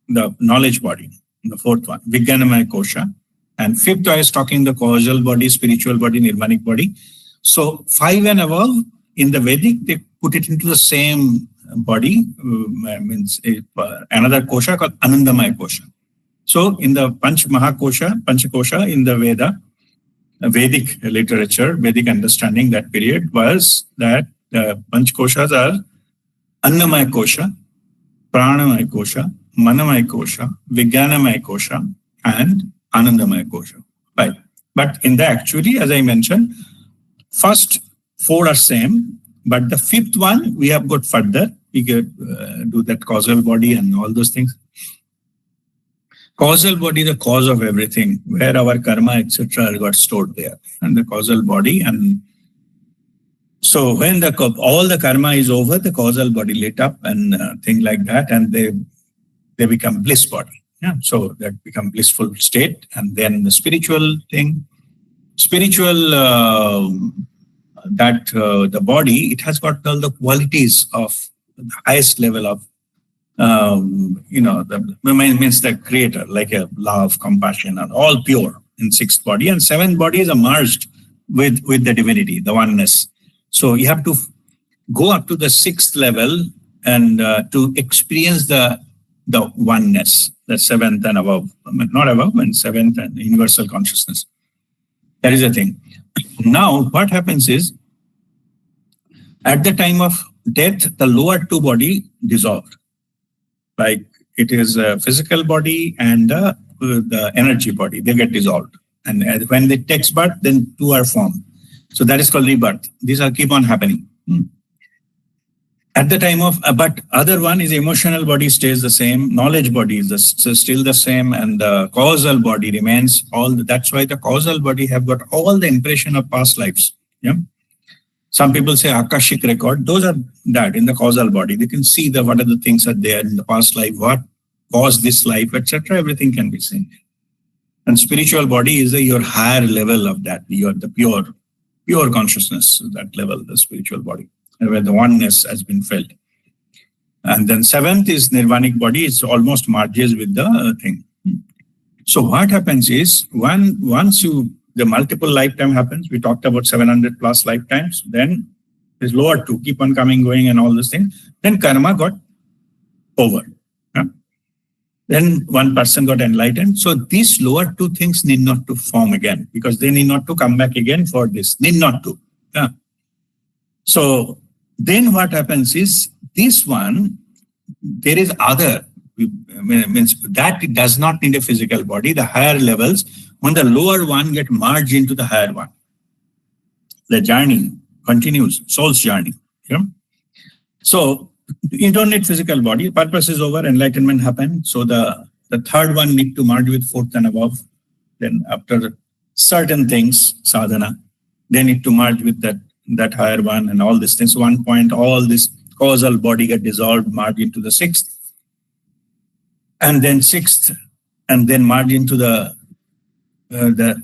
the knowledge body, the 4th one, Vijnanamaya Kosha. And 5th, I was talking the causal body, spiritual body, nirvanic body. So 5 and above, in the Vedic, they put it into the same body, means another kosha called Anandamaya Kosha. So in the Panchakosha in the Vedic literature, Vedic understanding that period was that the Panchkoshas are Annamaya Kosha, Pranamaya Kosha, Manamaya Kosha, Vijnanamaya Kosha, and Anandamaya Kosha. Right. But in the actually, as I mentioned, first 4 are same, but the 5th one we have got further. We could do that causal body and all those things. Causal body, the cause of everything, where our karma, etc., got stored there, and the causal body. And so when all the karma is over, the causal body lit up and things like that, and they become bliss body. Yeah, so that become blissful state, and then the spiritual thing, the body, it has got all the qualities of the highest level of means the creator, like a love, compassion, and all pure in 6th body, and 7th body is merged with the divinity, the oneness. So you have to go up to the 6th level and to experience the oneness, the 7th and above, not above, and 7th and universal consciousness. That is the thing. Now, what happens is, at the time of death, the lower 2 body dissolved. Like it is a physical body and the energy body, they get dissolved. And when they takes birth, then 2 are formed. So that is called rebirth. These are keep on happening. At the time of, but other one is emotional body stays the same, knowledge body is still the same, and the causal body remains that's why the causal body have got all the impression of past lives. Yeah. Some people say Akashic record, those are that in the causal body. They can see what are the things are there in the past life, what caused this life, etc. Everything can be seen. And spiritual body is your higher level of that. You are the pure consciousness, that level, the spiritual body, where the oneness has been felt. And then seventh is nirvanic body. It's almost merges with the thing. So what happens is once the multiple lifetime happens, we talked about 700 plus lifetimes, then there's lower two, keep on coming, going and all those things. Then karma got over. Yeah? Then one person got enlightened. So these lower two things need not to form again, because they need not to come back again for this. Need not to. Yeah. So then what happens is this one, there is other, means that it does not need a physical body. The higher levels, when the lower one get merged into the higher one, the journey continues, soul's journey. Yeah? So you don't need physical body. Purpose is over, enlightenment happened. So the third one need to merge with fourth and above. Then after certain things, sadhana, they need to merge with that higher one and all these things. One point, all this causal body get dissolved, merge into the sixth, and then sixth, and then merge into the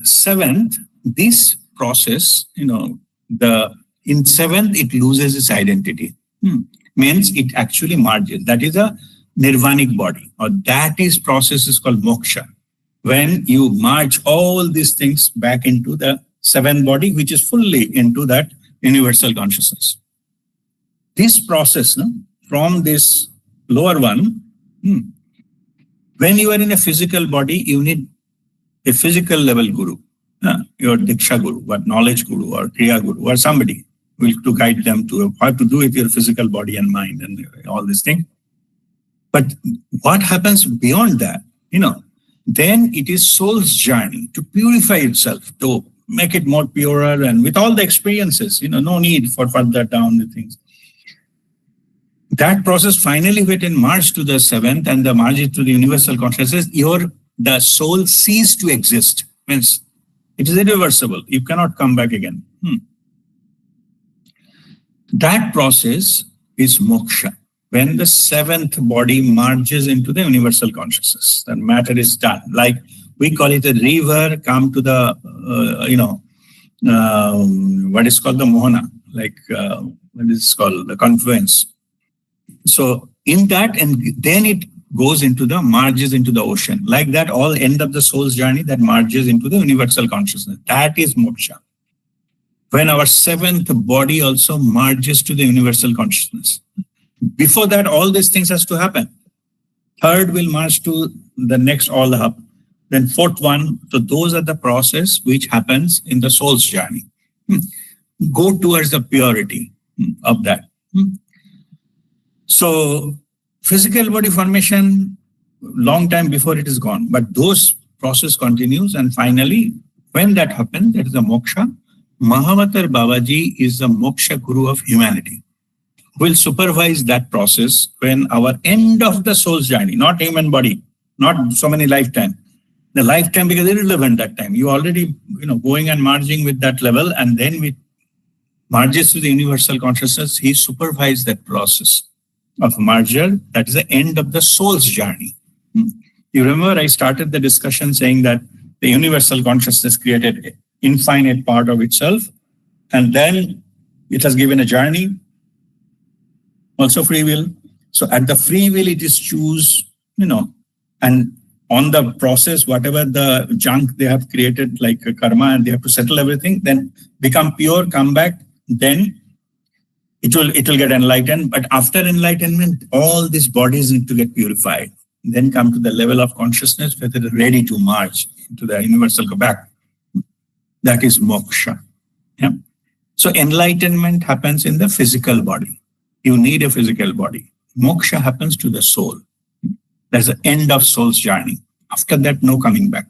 seventh. This process, in seventh, it loses its identity. Means it actually merges. That is a nirvanic body, or that is process is called moksha. When you merge all these things back into the seventh body, which is fully into that universal consciousness. This process, from this lower one, when you are in a physical body, you need a physical level guru, your diksha guru, what knowledge guru or kriya guru or somebody will to guide them to how to do with your physical body and mind and all these things. But what happens beyond that, then it is soul's journey to purify itself, to make it more purer, and with all the experiences, no need for further down the things. That process finally when it merged to the seventh and the merge to the universal consciousness, the soul ceased to exist. Means it is irreversible. You cannot come back again. That process is moksha. When the seventh body merges into the universal consciousness, then matter is done. Like we call it a river come to the, what is called the mohana, like what is called the confluence. So in that, and then it goes into merges into the ocean. Like that, all end of the soul's journey that merges into the universal consciousness. That is moksha. When our seventh body also merges to the universal consciousness. Before that, all these things has to happen. Third will merge to the next all up. Then fourth one. So those are the process which happens in the soul's journey. Go towards the purity of that. So physical body formation, long time before it is gone. But those process continues, and finally, when that happens, that is the moksha. Mahavatar Babaji is the moksha guru of humanity. Will supervise that process when our end of the soul's journey, not human body, not so many lifetime. The lifetime because irrelevant that time. You already, going and merging with that level, and then with merges to the universal consciousness, he supervised that process of merger. That is the end of the soul's journey. You remember I started the discussion saying that the universal consciousness created an infinite part of itself, and then it has given a journey. Also free will. So at the free will, it is choose, and on the process, whatever the junk they have created, like karma, and they have to settle everything, then become pure, come back, then it will get enlightened. But after enlightenment, all these bodies need to get purified. Then come to the level of consciousness where they're ready to march into the universal go back. That is moksha. Yeah. So enlightenment happens in the physical body. You need a physical body. Moksha happens to the soul. That's the end of soul's journey. After that, no coming back.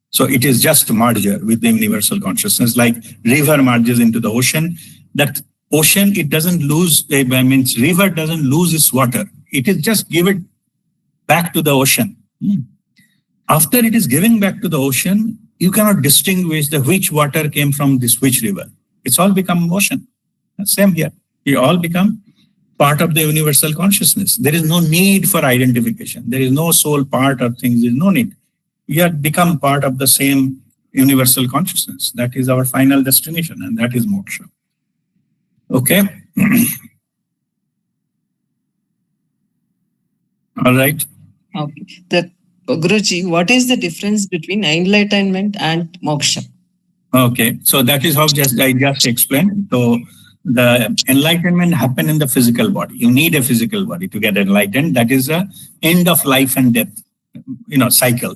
So it is just merger with the universal consciousness, like river merges into the ocean. That ocean, it doesn't lose, means river doesn't lose its water. It is just give it back to the ocean. After it is giving back to the ocean, you cannot distinguish the which water came from this which river. It's all become ocean. Same here. We all become part of the universal consciousness. There is no need for identification. There is no soul part of things. There is no need. We have become part of the same universal consciousness. That is our final destination, and that is moksha. Okay. All right. Okay. Guruji, what is the difference between enlightenment and moksha? Okay, so that is how I just explained. So the enlightenment happen in the physical body. You need a physical body to get enlightened. That is the end of life and death, cycle.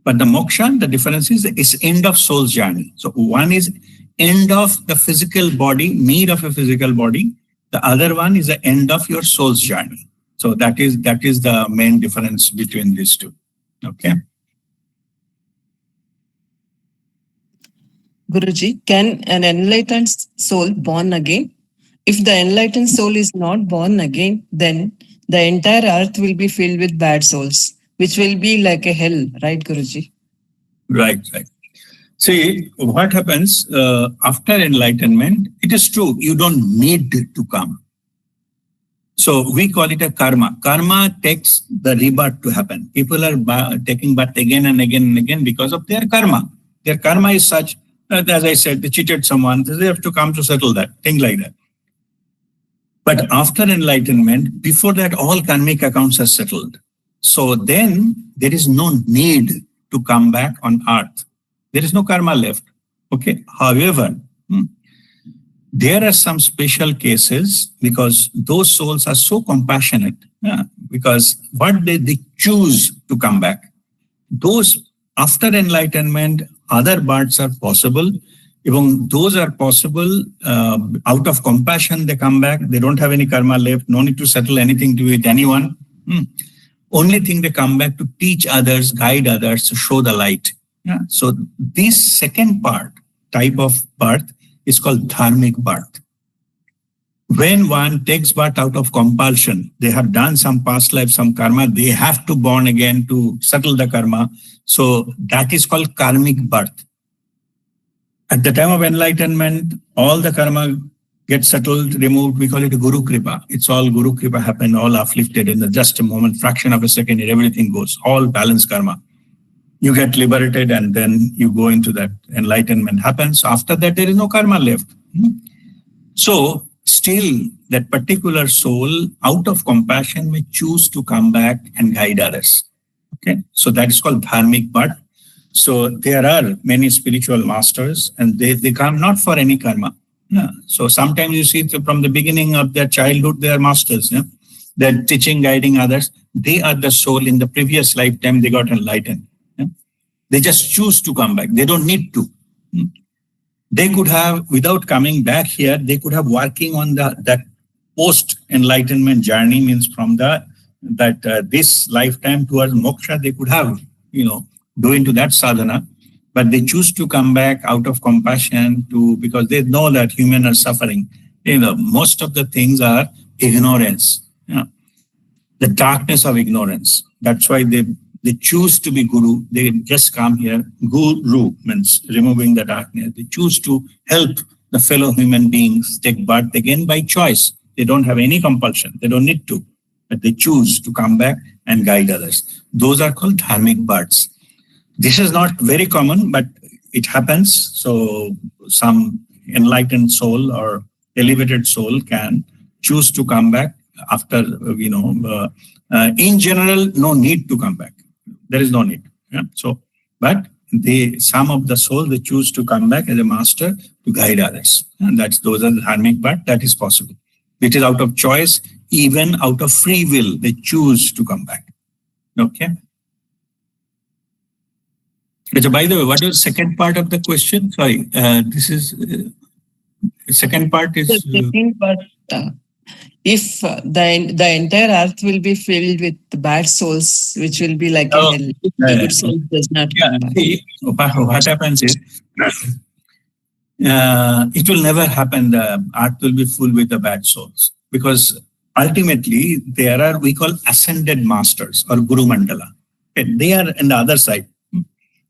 But the moksha, the difference is end of soul's journey. So one is end of the physical body, need of a physical body. The other one is the end of your soul's journey. So that is the main difference between these two. Okay. Guruji, can an enlightened soul born again? If the enlightened soul is not born again, then the entire earth will be filled with bad souls, which will be like a hell, right, Guruji? Right. See, what happens after enlightenment, it is true, you don't need to come. So we call it a karma. Karma takes the rebirth to happen. People are taking birth again and again and again because of their karma. Their karma is such, as I said, they cheated someone, they have to come to settle that, things like that. But after enlightenment, before that, all karmic accounts are settled. So then there is no need to come back on earth. There is no karma left. Okay. However, there are some special cases because those souls are so compassionate, because what they choose to come back. Those after enlightenment, other births are possible. Even those are possible out of compassion, they come back. They don't have any karma left, no need to settle anything with anyone. Only thing they come back to teach others, guide others, to show the light. So this second type of birth is called dharmic birth. When one takes birth out of compulsion, they have done some past life, some karma, they have to born again to settle the karma. So that is called karmic birth. At the time of enlightenment, all the karma gets settled, removed. We call it Guru Kripa. It's all Guru Kripa happened, all uplifted in just a moment, fraction of a second, everything goes, all balanced karma. You get liberated and then you go into that enlightenment happens. After that, there is no karma left. So still that particular soul out of compassion may choose to come back and guide others. Okay, so that is called dharmic birth. So there are many spiritual masters and they come not for any karma. So sometimes you see from the beginning of their childhood, they are masters. They're teaching, guiding others. They are the soul in the previous lifetime, they got enlightened. They just choose to come back. They don't need to. They could have, without coming back here, they could have working on that post-enlightenment journey, means from this lifetime towards moksha, they could have, do into that sadhana, but they choose to come back out of compassion because they know that humans are suffering. Most of the things are ignorance, the darkness of ignorance. That's why they choose to be guru. They just come here. Guru means removing the darkness. They choose to help the fellow human beings take birth again by choice. They don't have any compulsion. They don't need to, but they choose to come back and guide others. Those are called dharmic births. This is not very common, but it happens. So some enlightened soul or elevated soul can choose to come back after, in general, no need to come back. There is no need. So, but some of the soul, they choose to come back as a master to guide others. And those are the dharmic birth. That is possible. It is out of choice, even out of free will, they choose to come back. Okay. So by the way, what is the second part of the question? Sorry, this is second part is. The second part, if the entire earth will be filled with bad souls, which will be like a Oh, hell, if the good soul does not come back. see, what happens is, it will never happen. The earth will be full with the bad souls, because ultimately there are, we call ascended masters or Guru Mandala. Okay, they are in the other side.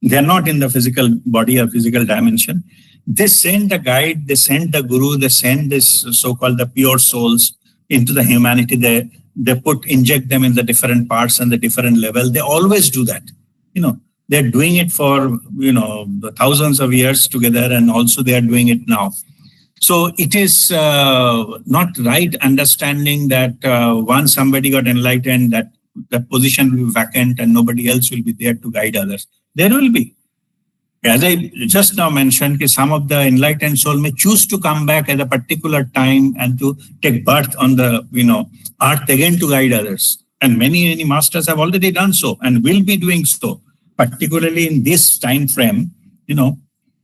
They are not in the physical body or physical dimension. They send the guide, they send the guru, they send this so-called the pure souls into the humanity. They inject them in the different parts and the different level. They always do that. They're doing it for the thousands of years together, and also they are doing it now. So it is not right understanding that once somebody got enlightened, that the position will be vacant and nobody else will be there to guide others. There will be. As I just now mentioned, some of the enlightened soul may choose to come back at a particular time and to take birth on the earth again to guide others. And many masters have already done so and will be doing so. Particularly in this time frame,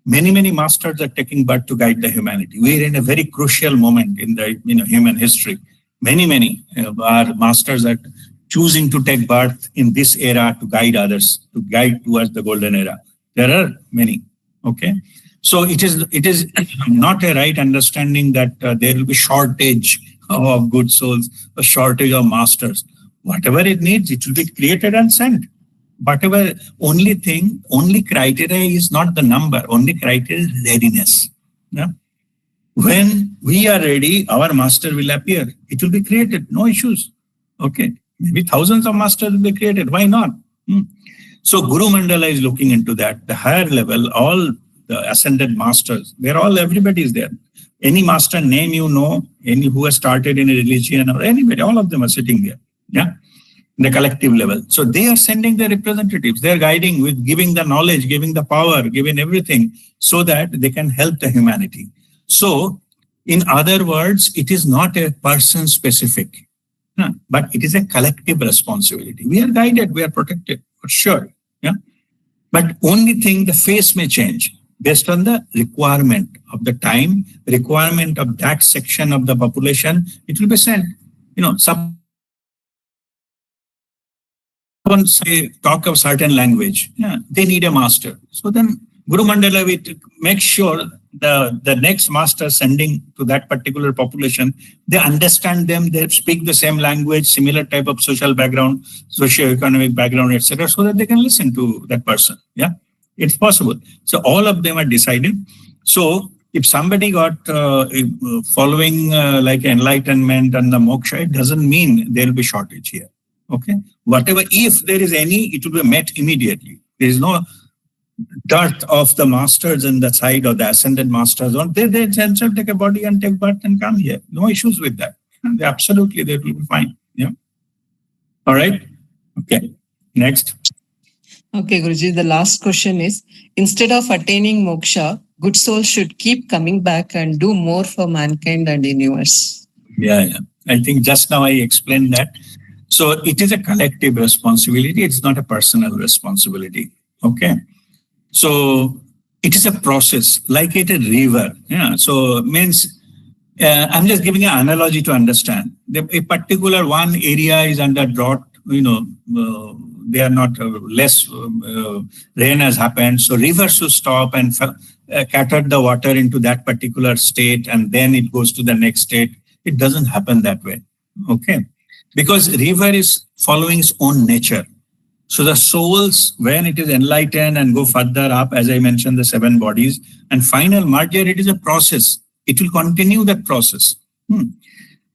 many masters are taking birth to guide the humanity. We are in a very crucial moment in the human history. Many our masters are choosing to take birth in this era to guide others, to guide towards the golden era. There are many. Okay, so it is not a right understanding that there will be shortage of good souls, a shortage of masters. Whatever it needs, it will be created and sent. Whatever, only criteria is not the number. Only criteria is readiness. Yeah? When we are ready, our master will appear. It will be created. No issues. Okay, maybe thousands of masters will be created. Why not? So Guru Mandala is looking into that. The higher level, all the ascended masters, everybody is there. Any master name any who has started in a religion or anybody, all of them are sitting there. Yeah, the collective level. So they are sending their representatives. They are guiding with giving the knowledge, giving the power, giving everything so that they can help the humanity. So in other words, it is not a person specific, but it is a collective responsibility. We are guided, we are protected. For sure, yeah. But only thing, the face may change based on the requirement of the time, requirement of that section of the population. It will be sent. Someone say talk of certain language. Yeah, they need a master. So then Guru Mandala will make sure the next master sending to that particular population, they understand them, they speak the same language, similar type of social background, socio-economic background, etc., so that they can listen to that person. Yeah, it's possible. So all of them are decided. So if somebody got following like enlightenment and the moksha, it doesn't mean there will be shortage here. Okay, whatever, if there is any, it will be met immediately. There is no dearth of the masters in the side of the ascended masters. They themselves take a body and take birth and come here. No issues with that. They absolutely, that will be fine. Yeah. All right. Okay. Next. Okay, Guruji, the last question is, instead of attaining moksha, good souls should keep coming back and do more for mankind and universe. Yeah. I think just now I explained that. So it is a collective responsibility. It's not a personal responsibility. Okay. So it is a process, like it a river. Yeah. So means I'm just giving an analogy to understand. A particular one area is under drought. They are not less rain has happened. So rivers should stop and cater the water into that particular state, and then it goes to the next state. It doesn't happen that way. Okay, because river is following its own nature. So the souls, when it is enlightened and go further up, as I mentioned, the 7 bodies, and final merger, it is a process. It will continue that process.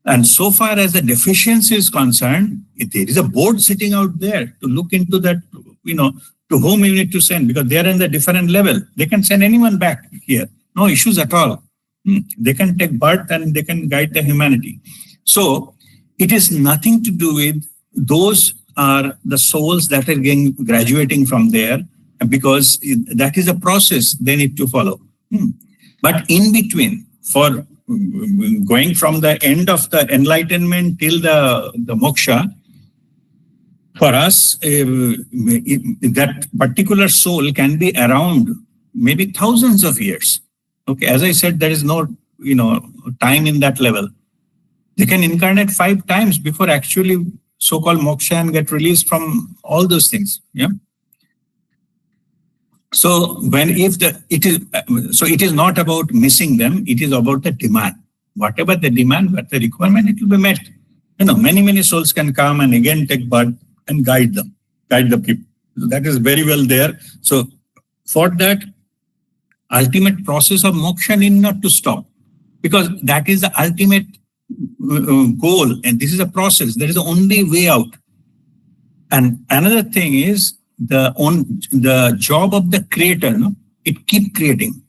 And so far as the deficiency is concerned, there is a board sitting out there to look into that, to whom you need to send, because they are in the different level. They can send anyone back here. No issues at all. They can take birth and they can guide the humanity. So it is nothing to do with those are the souls that are graduating from there, because that is a process they need to follow. But in between, for going from the end of the enlightenment till the moksha, for us, that particular soul can be around maybe thousands of years. Okay, as I said, there is no time in that level. They can incarnate 5 times before actually so-called moksha and get released from all those things. Yeah. So it is not about missing them. It is about the demand. Whatever the demand, what the requirement, it will be met. Many souls can come and again take birth and guide the people. So that is very well there. So for that, ultimate process of moksha need not to stop, because that is the ultimate goal, and this is a process. There is the only way out. And another thing is the job of the creator. It keep creating,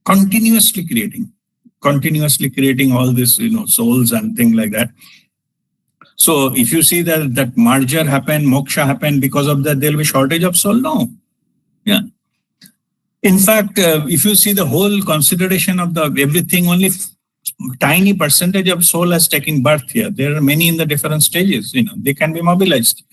continuously creating all this, souls and things like that. So if you see that merger happen, moksha happen because of that, there will be shortage of soul. No, yeah. In fact, if you see the whole consideration of the everything, only tiny percentage of soul has taken birth here. There are many in the different stages. They can be mobilized.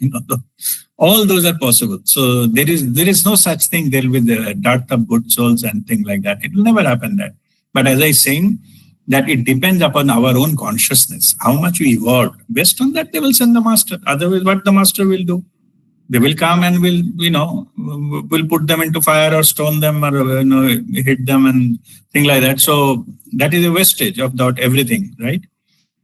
All those are possible. So there is no such thing. There will be the dearth of good souls and things like that. It will never happen that. But as I saying, that it depends upon our own consciousness, how much we evolve. Based on that, they will send the master. Otherwise, what the master will do? They will come and will put them into fire or stone them or hit them and things like that. So that is a wastage of that everything, right?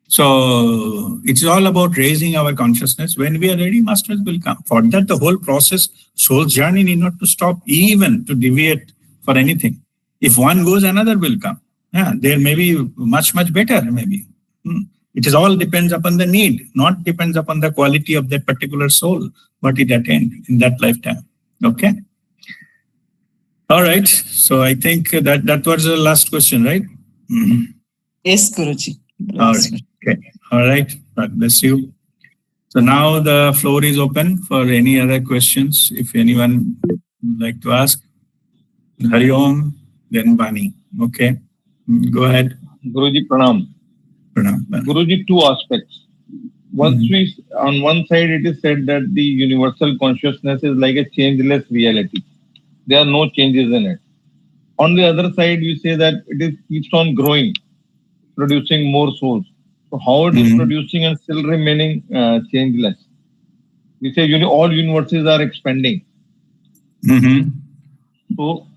So it's all about raising our consciousness. When we are ready, masters will come. For that, the whole process, soul's journey need not to stop, even to deviate for anything. If one goes, another will come. Yeah, there may be much better, maybe. It is all depends upon the need, not depends upon the quality of that particular soul, what it attained in that lifetime. Okay. All right. So I think that was the last question, right? Yes, Guruji. All right. Okay. All right. God bless you. So now the floor is open for any other questions. If anyone would like to ask. Hari Om, then Bani. Okay. Go ahead. Guruji, pranam. Guruji, 2 aspects. Once on one side, it is said that the universal consciousness is like a changeless reality. There are no changes in it. On the other side, we say that it keeps on growing, producing more souls. So how it is producing and still remaining changeless? We say all universes are expanding. So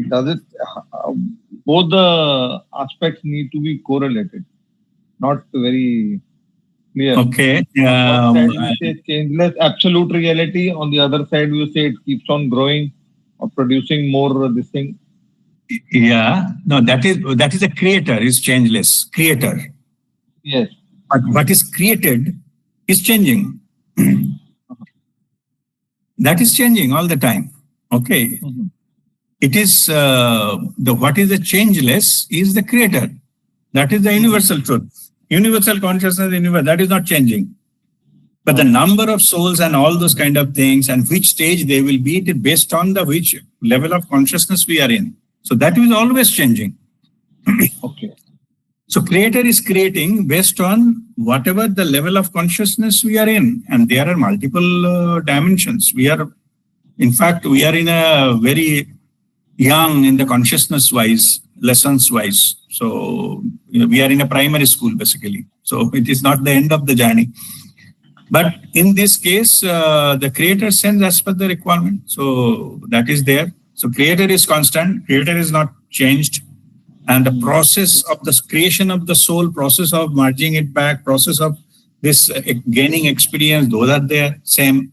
does it? Both the aspects need to be correlated. Not very clear. Okay. On one side, we say changeless absolute reality. On the other side, we say it keeps on growing or producing more this thing. Yeah. No, that is a creator, is changeless. Creator. Yes. But what is created is changing. That is changing all the time. Okay. It is what is the changeless is the creator. That is the universal truth. Universal consciousness, that is not changing. But the number of souls and all those kind of things and which stage they will be, it is based on which level of consciousness we are in. So that is always changing. Okay. So creator is creating based on whatever the level of consciousness we are in. And there are multiple dimensions. In fact, we are in a very young in the consciousness wise, lessons wise. So we are in a primary school basically. So it is not the end of the journey. But in this case, the creator sends as per the requirement. So that is there. So creator is constant. Creator is not changed. And the process of the creation of the soul, process of merging it back, process of this gaining experience, those are there, same.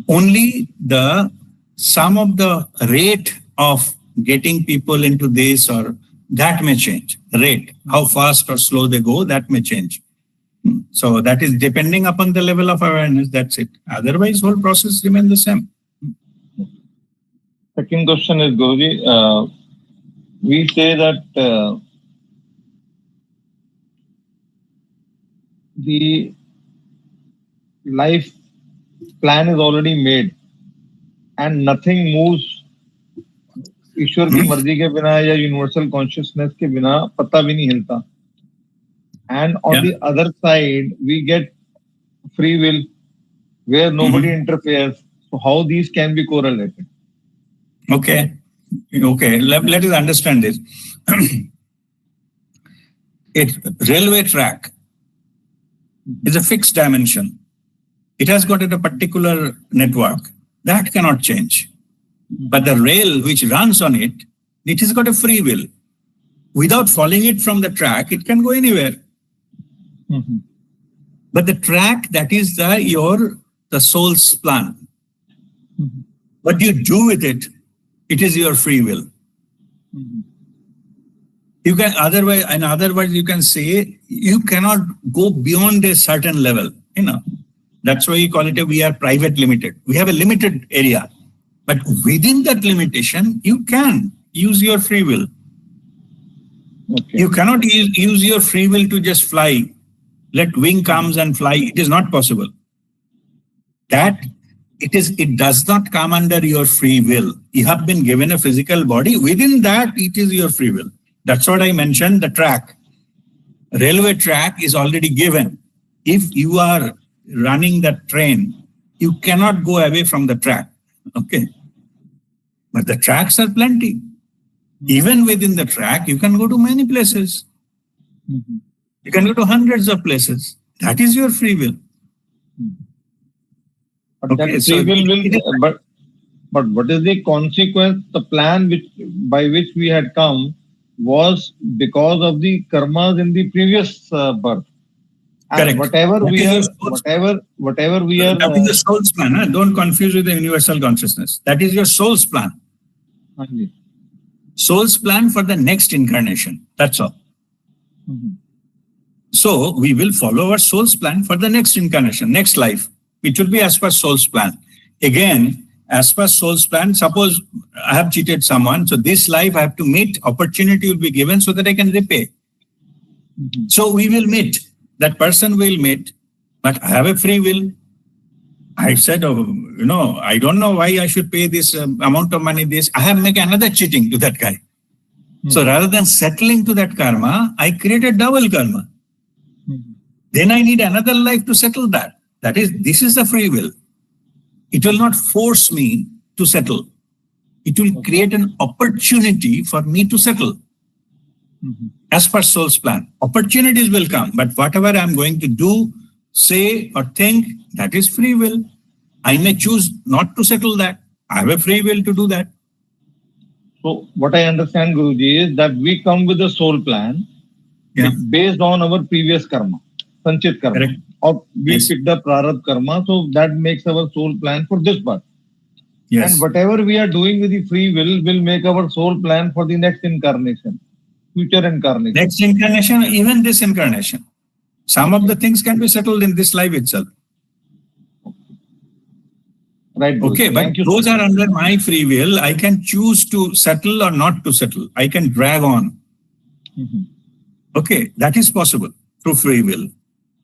Only the sum of the rate of getting people into this or that may change. Rate, how fast or slow they go, that may change. So that is depending upon the level of awareness, that's it. Otherwise, whole process remains the same. Second question is, Guruji, we say that the life plan is already made and nothing moves ईश्वर की मर्जी के बिना या universal consciousness के बिना पता भी नहीं हिलता. And on the other side, we get free will where nobody interferes. So how these can be correlated? Okay. Let us understand this. A railway track is a fixed dimension. It has got a particular network. That cannot change. But the rail which runs on it, it has got a free will. Without following it from the track, it can go anywhere. Mhm. But the track, that is the soul's plan. Mhm. What you do with it, it is your free will. Mhm. You can otherwise, in other words, you can say you cannot go beyond a certain level. That's why you call it we are private limited. We have a limited area, but within that limitation, you can use your free will. Okay. You cannot use your free will to just fly. Let wing comes and fly. It is not possible. It does not come under your free will. You have been given a physical body. Within that, it is your free will. That's what I mentioned, the track. Railway track is already given. If you are running that train, you cannot go away from the track. Okay. But the tracks are plenty. Even within the track, you can go to many places. Mhm. You can go to hundreds of places. That is your free will. But Okay, that so free will it is- but what is the consequence? The plan by which we had come was because of the karmas in the previous birth. And Correct. whatever That we is are, your soul's- whatever we are. That is the soul's plan. Huh? Don't confuse with the universal consciousness. That is your soul's plan. ਹਾਂਜੀ. Soul's plan for the next incarnation. That's all. Mhm. So we will follow our soul's plan for the next incarnation, next life. It will be as per soul's plan. Again, as per soul's plan, suppose I have cheated someone. So this life I have to meet, opportunity will be given so that I can repay. Mhm. So we will meet. That person will meet, but I have a free will. I said, I don't know why I should pay this amount of money. I have make another cheating to that guy. So rather than settling to that karma, I created double karma. Mhm. Then I need another life to settle that. This is the free will. It will not force me to settle. It will create an opportunity for me to settle. Mhm. As per soul's plan, opportunities will come, but whatever I'm going to do, say, or think, that is free will. I may choose not to settle that. I have a free will to do that. So what I understand, Guruji, is that we come with a soul plan Yeah. based on our previous karma, sanchit karma, Correct. or we Yes. picked up prarabdha karma, so that makes our soul plan for this birth. Yes. And whatever we are doing with the free will make our soul plan for the next incarnation, future incarnation. Next incarnation, even this incarnation. Some of the things can be settled in this life itself. Right. Guruji. Okay, but Thank you. those are under my free will. I can choose to settle or not to settle. I can drag on. Mhm. Okay, that is possible through free will.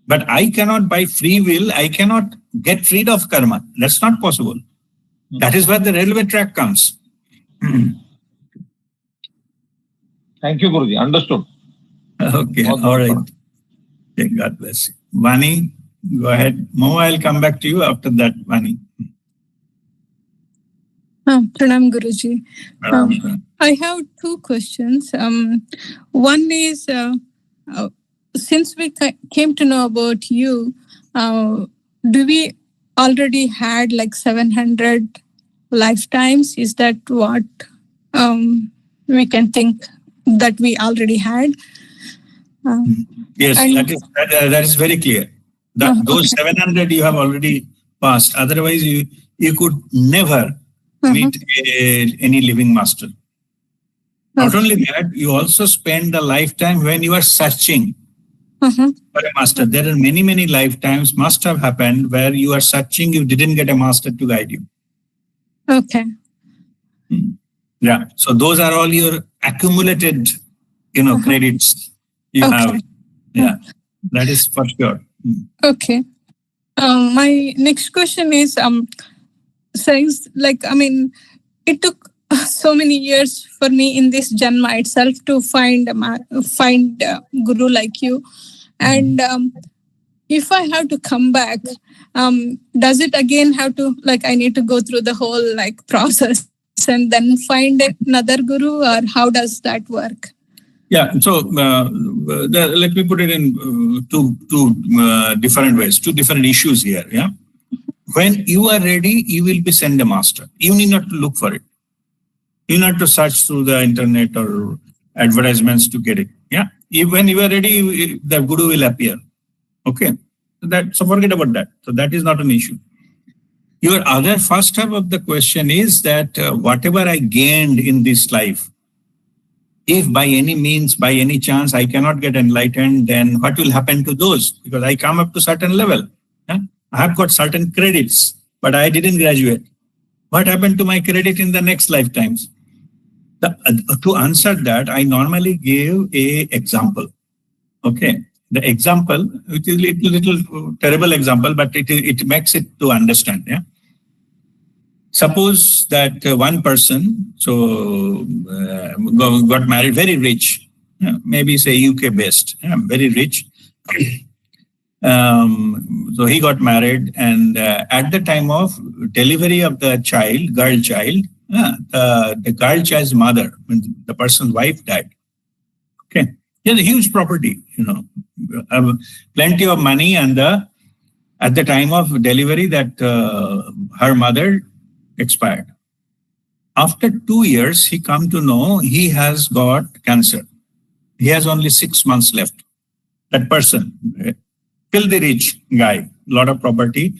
But I cannot, by free will, I cannot get rid of karma. That's not possible. That is where the railway track comes. Thank you, Guruji. Understood. Okay, all right. Okay, God bless you. Vani, go ahead. Mo, I'll come back to you after that, Vani. Pranam Guruji. I have two questions. One is, since we came to know about you, do we already had like 700 lifetimes? Is that what we can think that we already had? Yes, that is very clear. Those 700 you have already passed. Otherwise, you could never meet any living master. Not only that, you also spend a lifetime when you are searching for a master. There are many, many lifetimes must have happened where you are searching, you didn't get a master to guide you. Okay. Yeah. So those are all your accumulated, credits you have. Yeah. That is for sure. Okay. My next question is, says it took so many years for me in this janma itself to find a guru like you, and if I have to come back, does it again have to I need to go through the whole process and then find another guru, or how does that work? Yeah, so let me put it in two different ways, two different issues here. Yeah, when you are ready, you will be sent a master. You need not to look for it. You need not to search through the internet or advertisements to get it. Yeah, when you are ready, the guru will appear. Okay, so forget about that. So that is not an issue. Your other first half of the question is that whatever I gained in this life, if by any means, by any chance, I cannot get enlightened, then what will happen to those? Because I come up to certain level. Yeah? I have got certain credits, but I didn't graduate. What happened to my credit in the next lifetimes? To answer that, I normally give a example. Okay. The example, which is a little terrible example, but it makes it to understand. Yeah. Suppose that one person got married, very rich, maybe say UK based, very rich. So he got married, and at the time of delivery of the child, girl child, the girl child's mother, the person's wife died. Okay, he has a huge property, plenty of money, and at the time of delivery, that her mother expired. After 2 years, he come to know he has got cancer. He has only 6 months left. That person, filthy rich guy, lot of property.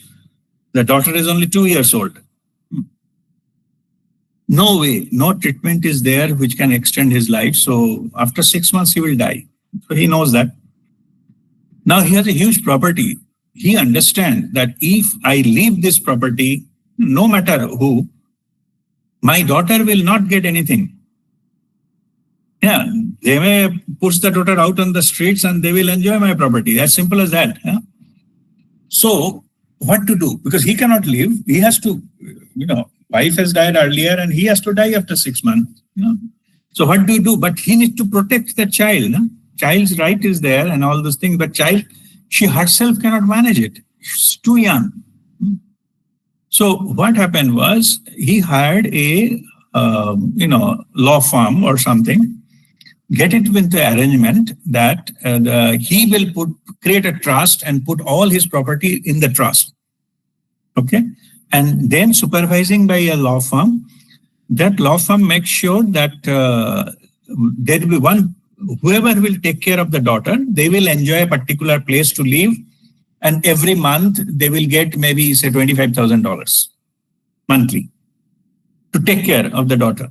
The daughter is only 2 years old. No way, no treatment is there which can extend his life. So after 6 months, he will die. So he knows that. Now he has a huge property. He understands that if I leave this property, no matter who, my daughter will not get anything. Yeah, they may push the daughter out on the streets and they will enjoy my property. As simple as that. Yeah? So what to do? Because he cannot live. He has to, wife has died earlier and he has to die after 6 months. So what do you do? But he needs to protect the child. Child's right is there and all those things, but she herself cannot manage it. She's too young. So what happened was he hired a law firm or something, get it with the arrangement that he will create a trust and put all his property in the trust. Okay, and then supervising by a law firm, that law firm makes sure that there will be whoever will take care of the daughter, they will enjoy a particular place to live. And every month they will get maybe say $25,000 monthly to take care of the daughter.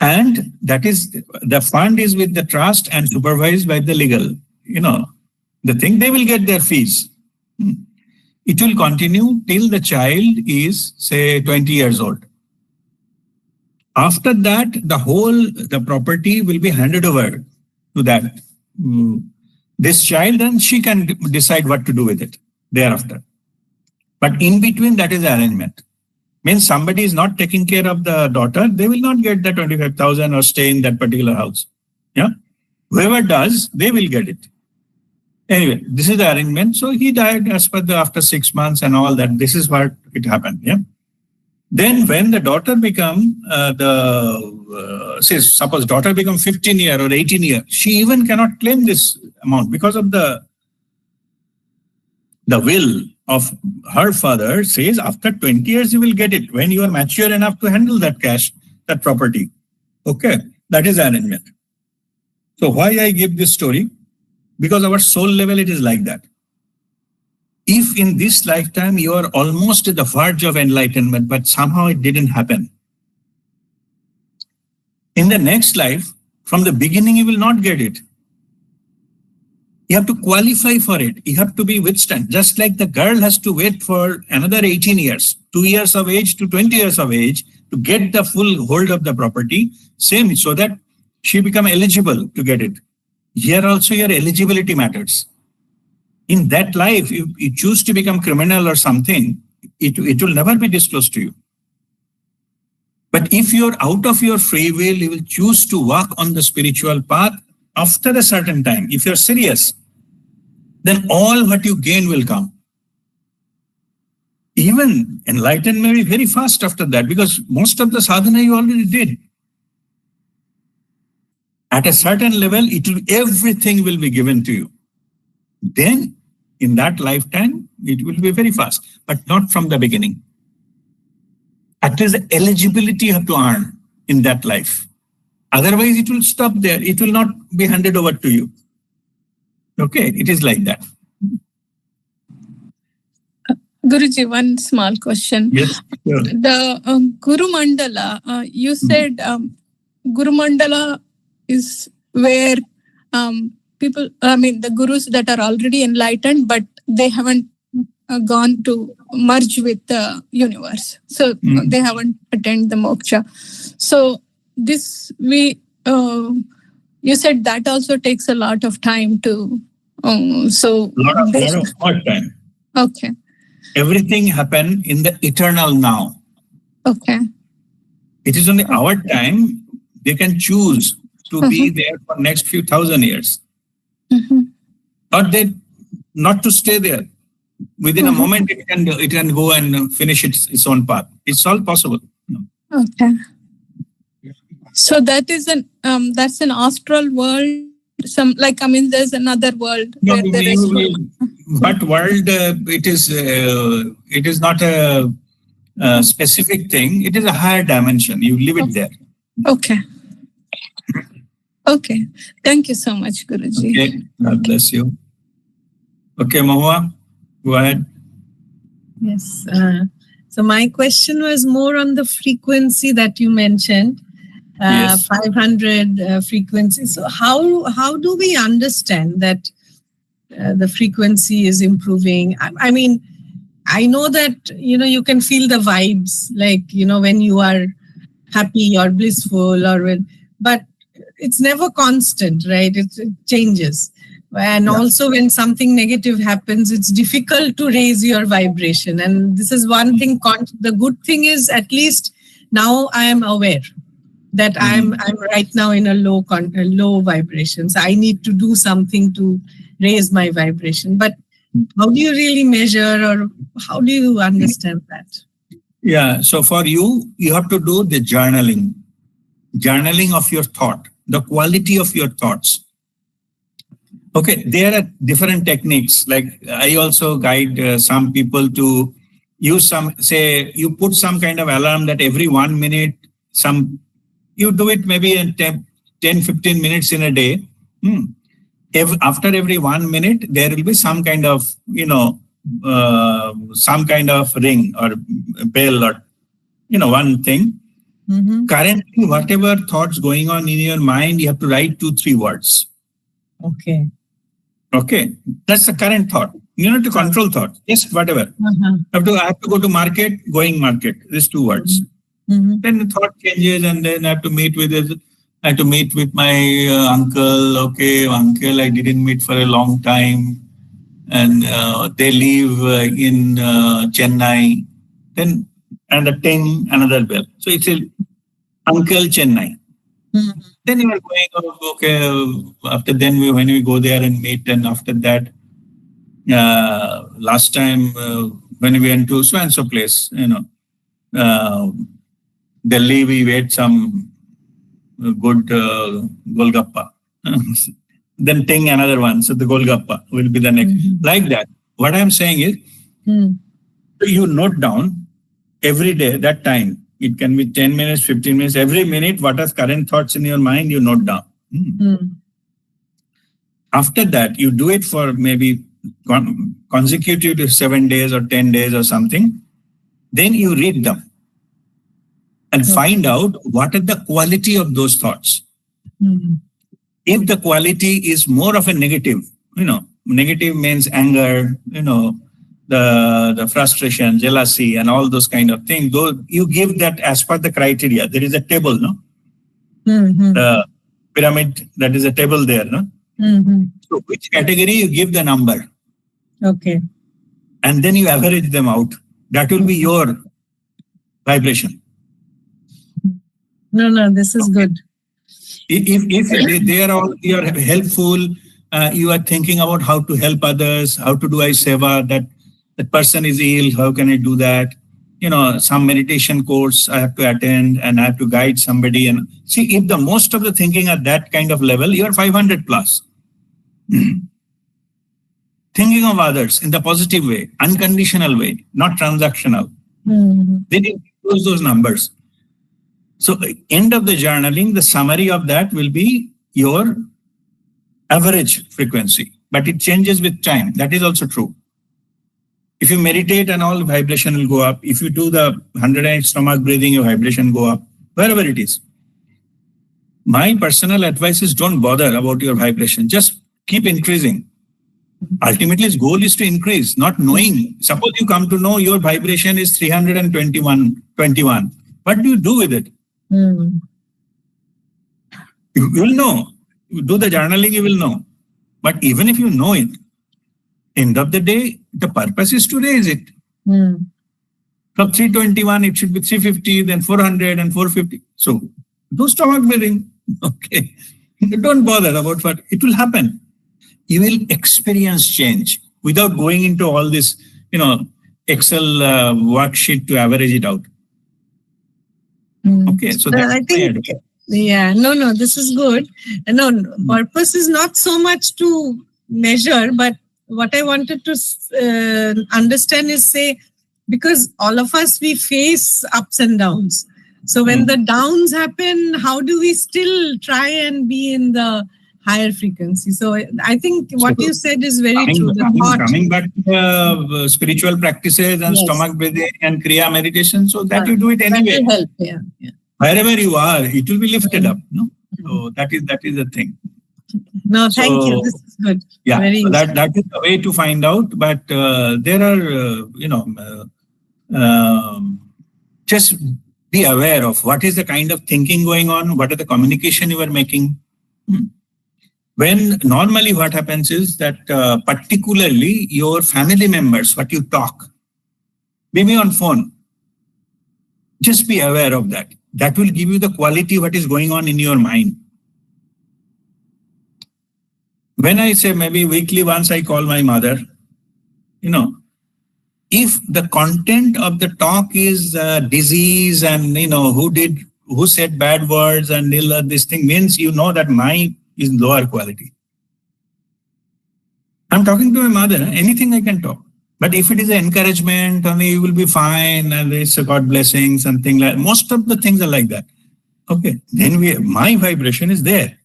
And that is, the fund is with the trust and supervised by the legal, the thing, they will get their fees. It will continue till the child is say 20 years old. After that, the property will be handed over to that this child, and she can decide what to do with it thereafter. But in between, that is arrangement. Means somebody is not taking care of the daughter, they will not get the 25,000 or stay in that particular house. Yeah, whoever does, they will get it. Anyway, this is the arrangement. So he died as per after 6 months and all that. This is what it happened. Yeah. Then when the daughter become suppose daughter become 15 year or 18 year, she even cannot claim this amount because of the will of her father says after 20 years you will get it when you are mature enough to handle that cash, that property. Okay, that is arrangement. So why I give this story? Because our soul level, it is like that. If in this lifetime you are almost at the verge of enlightenment, but somehow it didn't happen, in the next life, from the beginning, you will not get it. You have to qualify for it. You have to be withstand. Just like the girl has to wait for another 18 years, 2 years of age to 20 years of age to get the full hold of the property, same, so that she become eligible to get it. Here also your eligibility matters. In that life, if you choose to become criminal or something, it will never be disclosed to you. But if you're out of your free will, you will choose to walk on the spiritual path after a certain time. If you're serious, then all what you gain will come. Even enlightenment may be very fast after that, because most of the sadhana you already did. At a certain level, everything will be given to you. Then, in that lifetime, it will be very fast, but not from the beginning. At least the eligibility you have to earn in that life. Otherwise, it will stop there. It will not be handed over to you. Okay, it is like that. Guruji, one small question. Yes, sure. The Guru Mandala, you said Guru Mandala is where people, the gurus that are already enlightened, but they haven't gone to merge with the universe. So they haven't attained the moksha. So this you said that also takes a lot of time to. Lot of time. Okay. Everything happened in the eternal now. Okay. It is only our time. They can choose to be there for next few thousand years. Or they not to stay there. Within a moment, it can go and finish its own path. It's all possible. Okay. So that is that's an astral world. There's another world. No, where there is but world, it is not a specific thing. It is a higher dimension. You live it there. Okay. Okay. Thank you so much, Guruji. Okay. God bless you. Okay, Mahua, go ahead. Yes. So my question was more on the frequency that you mentioned. Yes. 500 frequency. So how do we understand that the frequency is improving? I mean, I know that, you can feel the vibes, like, when you are happy or blissful but it's never constant, right? It changes. And also when something negative happens, it's difficult to raise your vibration. And this is one thing. The good thing is, at least now I am aware that I'm right now in a low vibration. So I need to do something to raise my vibration. But how do you really measure, or how do you understand that? Yeah. So for you have to do the journaling of your thought, the quality of your thoughts. Okay. There are different techniques. Like I also guide some people to use you put some kind of alarm that every 1 minute, you do it maybe in 10-15 minutes in a day. After every 1 minute, there will be some kind of, some kind of ring or bell or, one thing. Currently, whatever thoughts going on in your mind, you have to write 2-3 words. Okay. Okay. That's the current thought. You need to control thought. Just whatever. I have to go to market, going market. These 2 words. Then the thought changes, and then I have to meet with my uncle. Okay, uncle, I didn't meet for a long time. And they live in Chennai. Then another ting, another bell. So it's Uncle Chennai. Then you are going, okay, after then when we go there and meet, and after that, last time when we went to so-and-so place, Delhi, we ate some good Golgappa. Then ting another one. So the Golgappa will be the next. Like that. What I'm saying is, you note down every day, that time. It can be 10 minutes, 15 minutes. Every minute, what are current thoughts in your mind, you note down. After that, you do it for maybe consecutive 7 days or 10 days or something. Then you read them. And find out what is the quality of those thoughts. If the quality is more of a negative, negative means anger, the frustration, jealousy, and all those kind of things, you give that as per the criteria. There is a table, no? The pyramid, that is a table there, no? So which category you give the number. Okay. And then you average them out. That will be your vibration. No, this is good. If they are all, you are helpful, you are thinking about how to help others, how to do I seva, that person is ill, how can I do that? some meditation course I have to attend and I have to guide somebody. And see, if the most of the thinking at that kind of level, you're 500 plus. Thinking of others in the positive way, unconditional way, not transactional. They didn't use those numbers. So end of the journaling, the summary of that will be your average frequency, but it changes with time. That is also true. If you meditate and all, vibration will go up. If you do the 108 stomach breathing, your vibration go up, wherever it is. My personal advice is don't bother about your vibration. Just keep increasing. Ultimately, its goal is to increase, not knowing. Suppose you come to know your vibration is 321. What do you do with it? You will know. You do the journaling, you will know. But even if you know it, end of the day, the purpose is to raise it. From 321, it should be 350, then 400 and 450. So do stomach breathing. Okay. Don't bother about what it will happen. You will experience change without going into all this, Excel worksheet to average it out. Okay, so that's I think, no, this is good. No, purpose is not so much to measure, but what I wanted to understand is, say, because all of us, we face ups and downs. So when the downs happen, how do we still try and be in the higher frequency? So I think what you said is very true. Coming back to the spiritual practices and stomach breathing and Kriya meditation, so that you do it anyway. That will help, yeah. Wherever you are, it will be lifted up. No? So that is the thing. No, thank you. This is good. Yeah, very so that is the way to find out. But there are, just be aware of what is the kind of thinking going on, what are the communication you are making. When normally what happens is that particularly your family members, what you talk, maybe on phone, just be aware of that. That will give you the quality what is going on in your mind. When I say maybe weekly once I call my mother, if the content of the talk is disease and who said bad words and this thing, means that mine is lower quality. I'm talking to my mother, anything I can talk. But if it is an encouragement, you will be fine and it's a God blessing, something like most of the things are like that. Okay, then my vibration is there.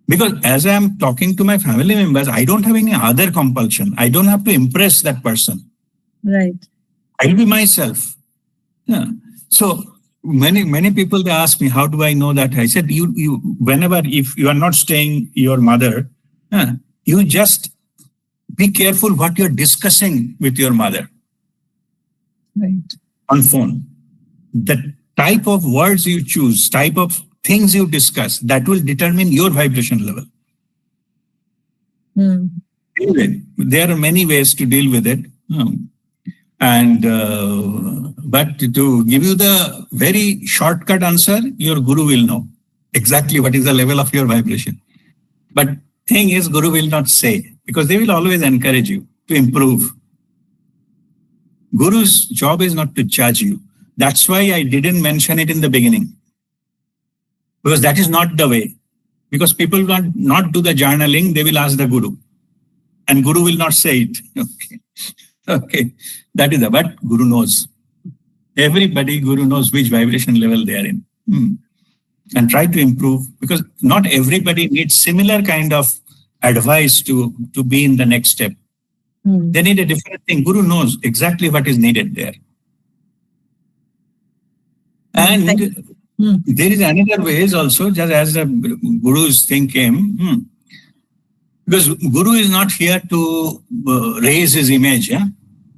Because as I'm talking to my family members, I don't have any other compulsion. I don't have to impress that person. Right. I'll be myself. Yeah. So many people, they ask me, how do I know that? I said, whenever, if you are not staying your mother, you just be careful what you're discussing with your mother. Right. On phone. The type of words you choose, type of things you discuss, that will determine your vibration level. Anyway, there are many ways to deal with it. But to give you the very shortcut answer, your guru will know exactly what is the level of your vibration. But thing is, guru will not say, because they will always encourage you to improve. Guru's job is not to judge you. That's why I didn't mention it in the beginning. Because that is not the way. Because people will not do the journaling, they will ask the guru. And guru will not say it. Okay. That is but guru knows. Everybody, guru knows which vibration level they are in. And try to improve, because not everybody needs similar kind of advice to be in the next step. They need a different thing. Guru knows exactly what is needed there. And there is another ways also, just as the guru's thing came, because guru is not here to raise his image. Yeah?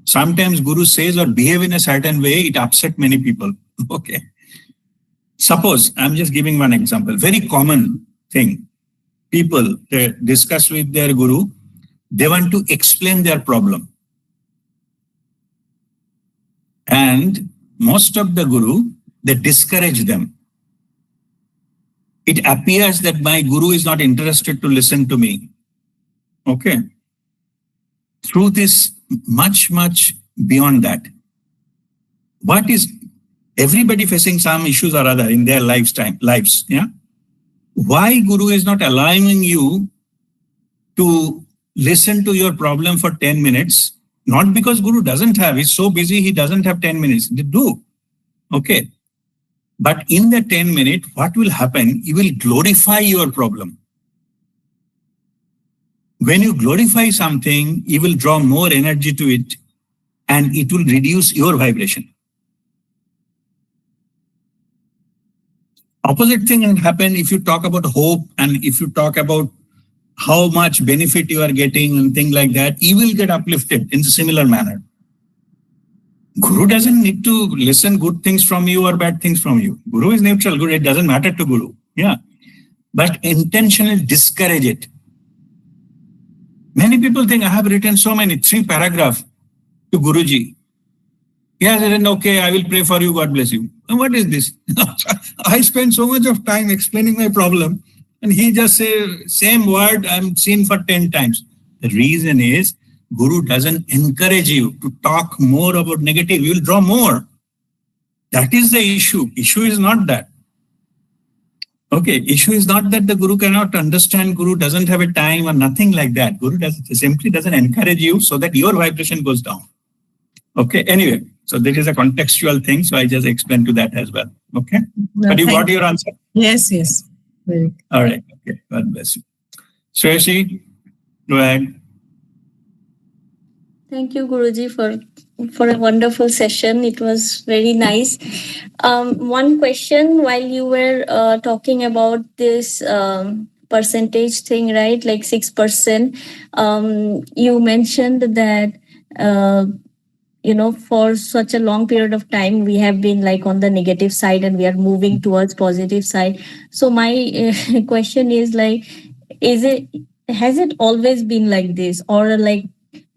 Sometimes guru says or behave in a certain way, it upset many people. Okay. Suppose, I'm just giving one example, very common thing. People, they discuss with their guru, they want to explain their problem. And most of the guru, they discourage them. It appears that my guru is not interested to listen to me. Okay. Truth is much, much beyond that. what is everybody facing some issues or other in their lives. Yeah. Why Guru is not allowing you to listen to your problem for 10 minutes? Not because Guru doesn't have, he's so busy, he doesn't have 10 minutes. They do. Okay. But in the 10 minutes, what will happen? You will glorify your problem. When you glorify something, you will draw more energy to it and it will reduce your vibration. Opposite thing will happen if you talk about hope and if you talk about how much benefit you are getting and things like that, you will get uplifted in a similar manner. Guru doesn't need to listen good things from you or bad things from you. Guru is neutral. Guru, it doesn't matter to Guru. Yeah. But intentionally discourage it. Many people think I have written so many, 3 paragraphs to Guruji. He has written, okay, I will pray for you, God bless you. And what is this? I spend so much of time explaining my problem and he just says same word I'm seen for 10 times. The reason is Guru doesn't encourage you to talk more about negative. You will draw more. That is the issue. Issue is not that. Okay, issue is not that the Guru cannot understand, Guru doesn't have a time or nothing like that. Guru simply doesn't encourage you so that your vibration goes down. Okay, anyway, so this is a contextual thing. So I just explained to that as well. Okay, No, but you thank got your answer? Yes, yes. Very good. All right, okay, God bless you. Rishi, go ahead. Thank you, Guruji, for a wonderful session. It was very nice. One question while you were talking about this percentage thing, right? Like 6%. You mentioned that for such a long period of time we have been like on the negative side and we are moving towards positive side. So my question is like, has it always been like this, or like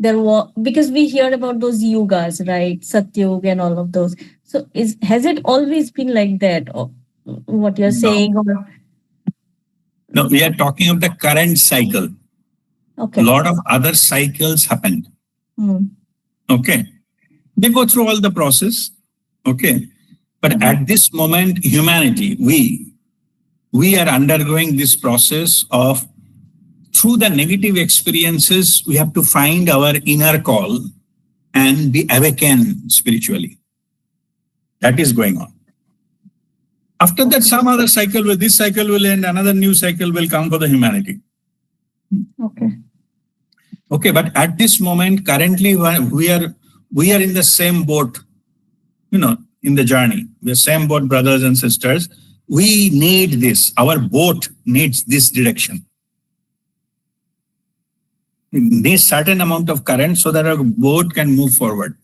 there was, because we hear about those yugas, right? Satyug and all of those. So has it always been like that, or what you're saying? Or... No, we are talking of the current cycle. Okay. A lot of other cycles happened. Mm. Okay. They go through all the process. Okay. But at this moment, humanity, we are undergoing this process of, through the negative experiences, we have to find our inner call and be awakened spiritually. That is going on. After that, some other cycle this cycle will end, another new cycle will come for the humanity. Okay. Okay, but at this moment, currently we are in the same boat, in the journey. We're same boat, brothers and sisters. We need this. Our boat needs this direction. It needs certain amount of current so that our boat can move forward.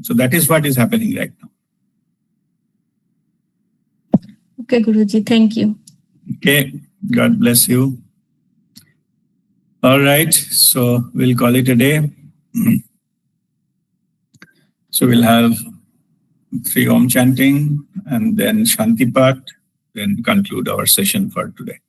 So that is what is happening right now. Okay, Guruji, thank you. Okay, God bless you. All right, so we'll call it a day. So we'll have 3 Om chanting and then Shanti Path, then conclude our session for today.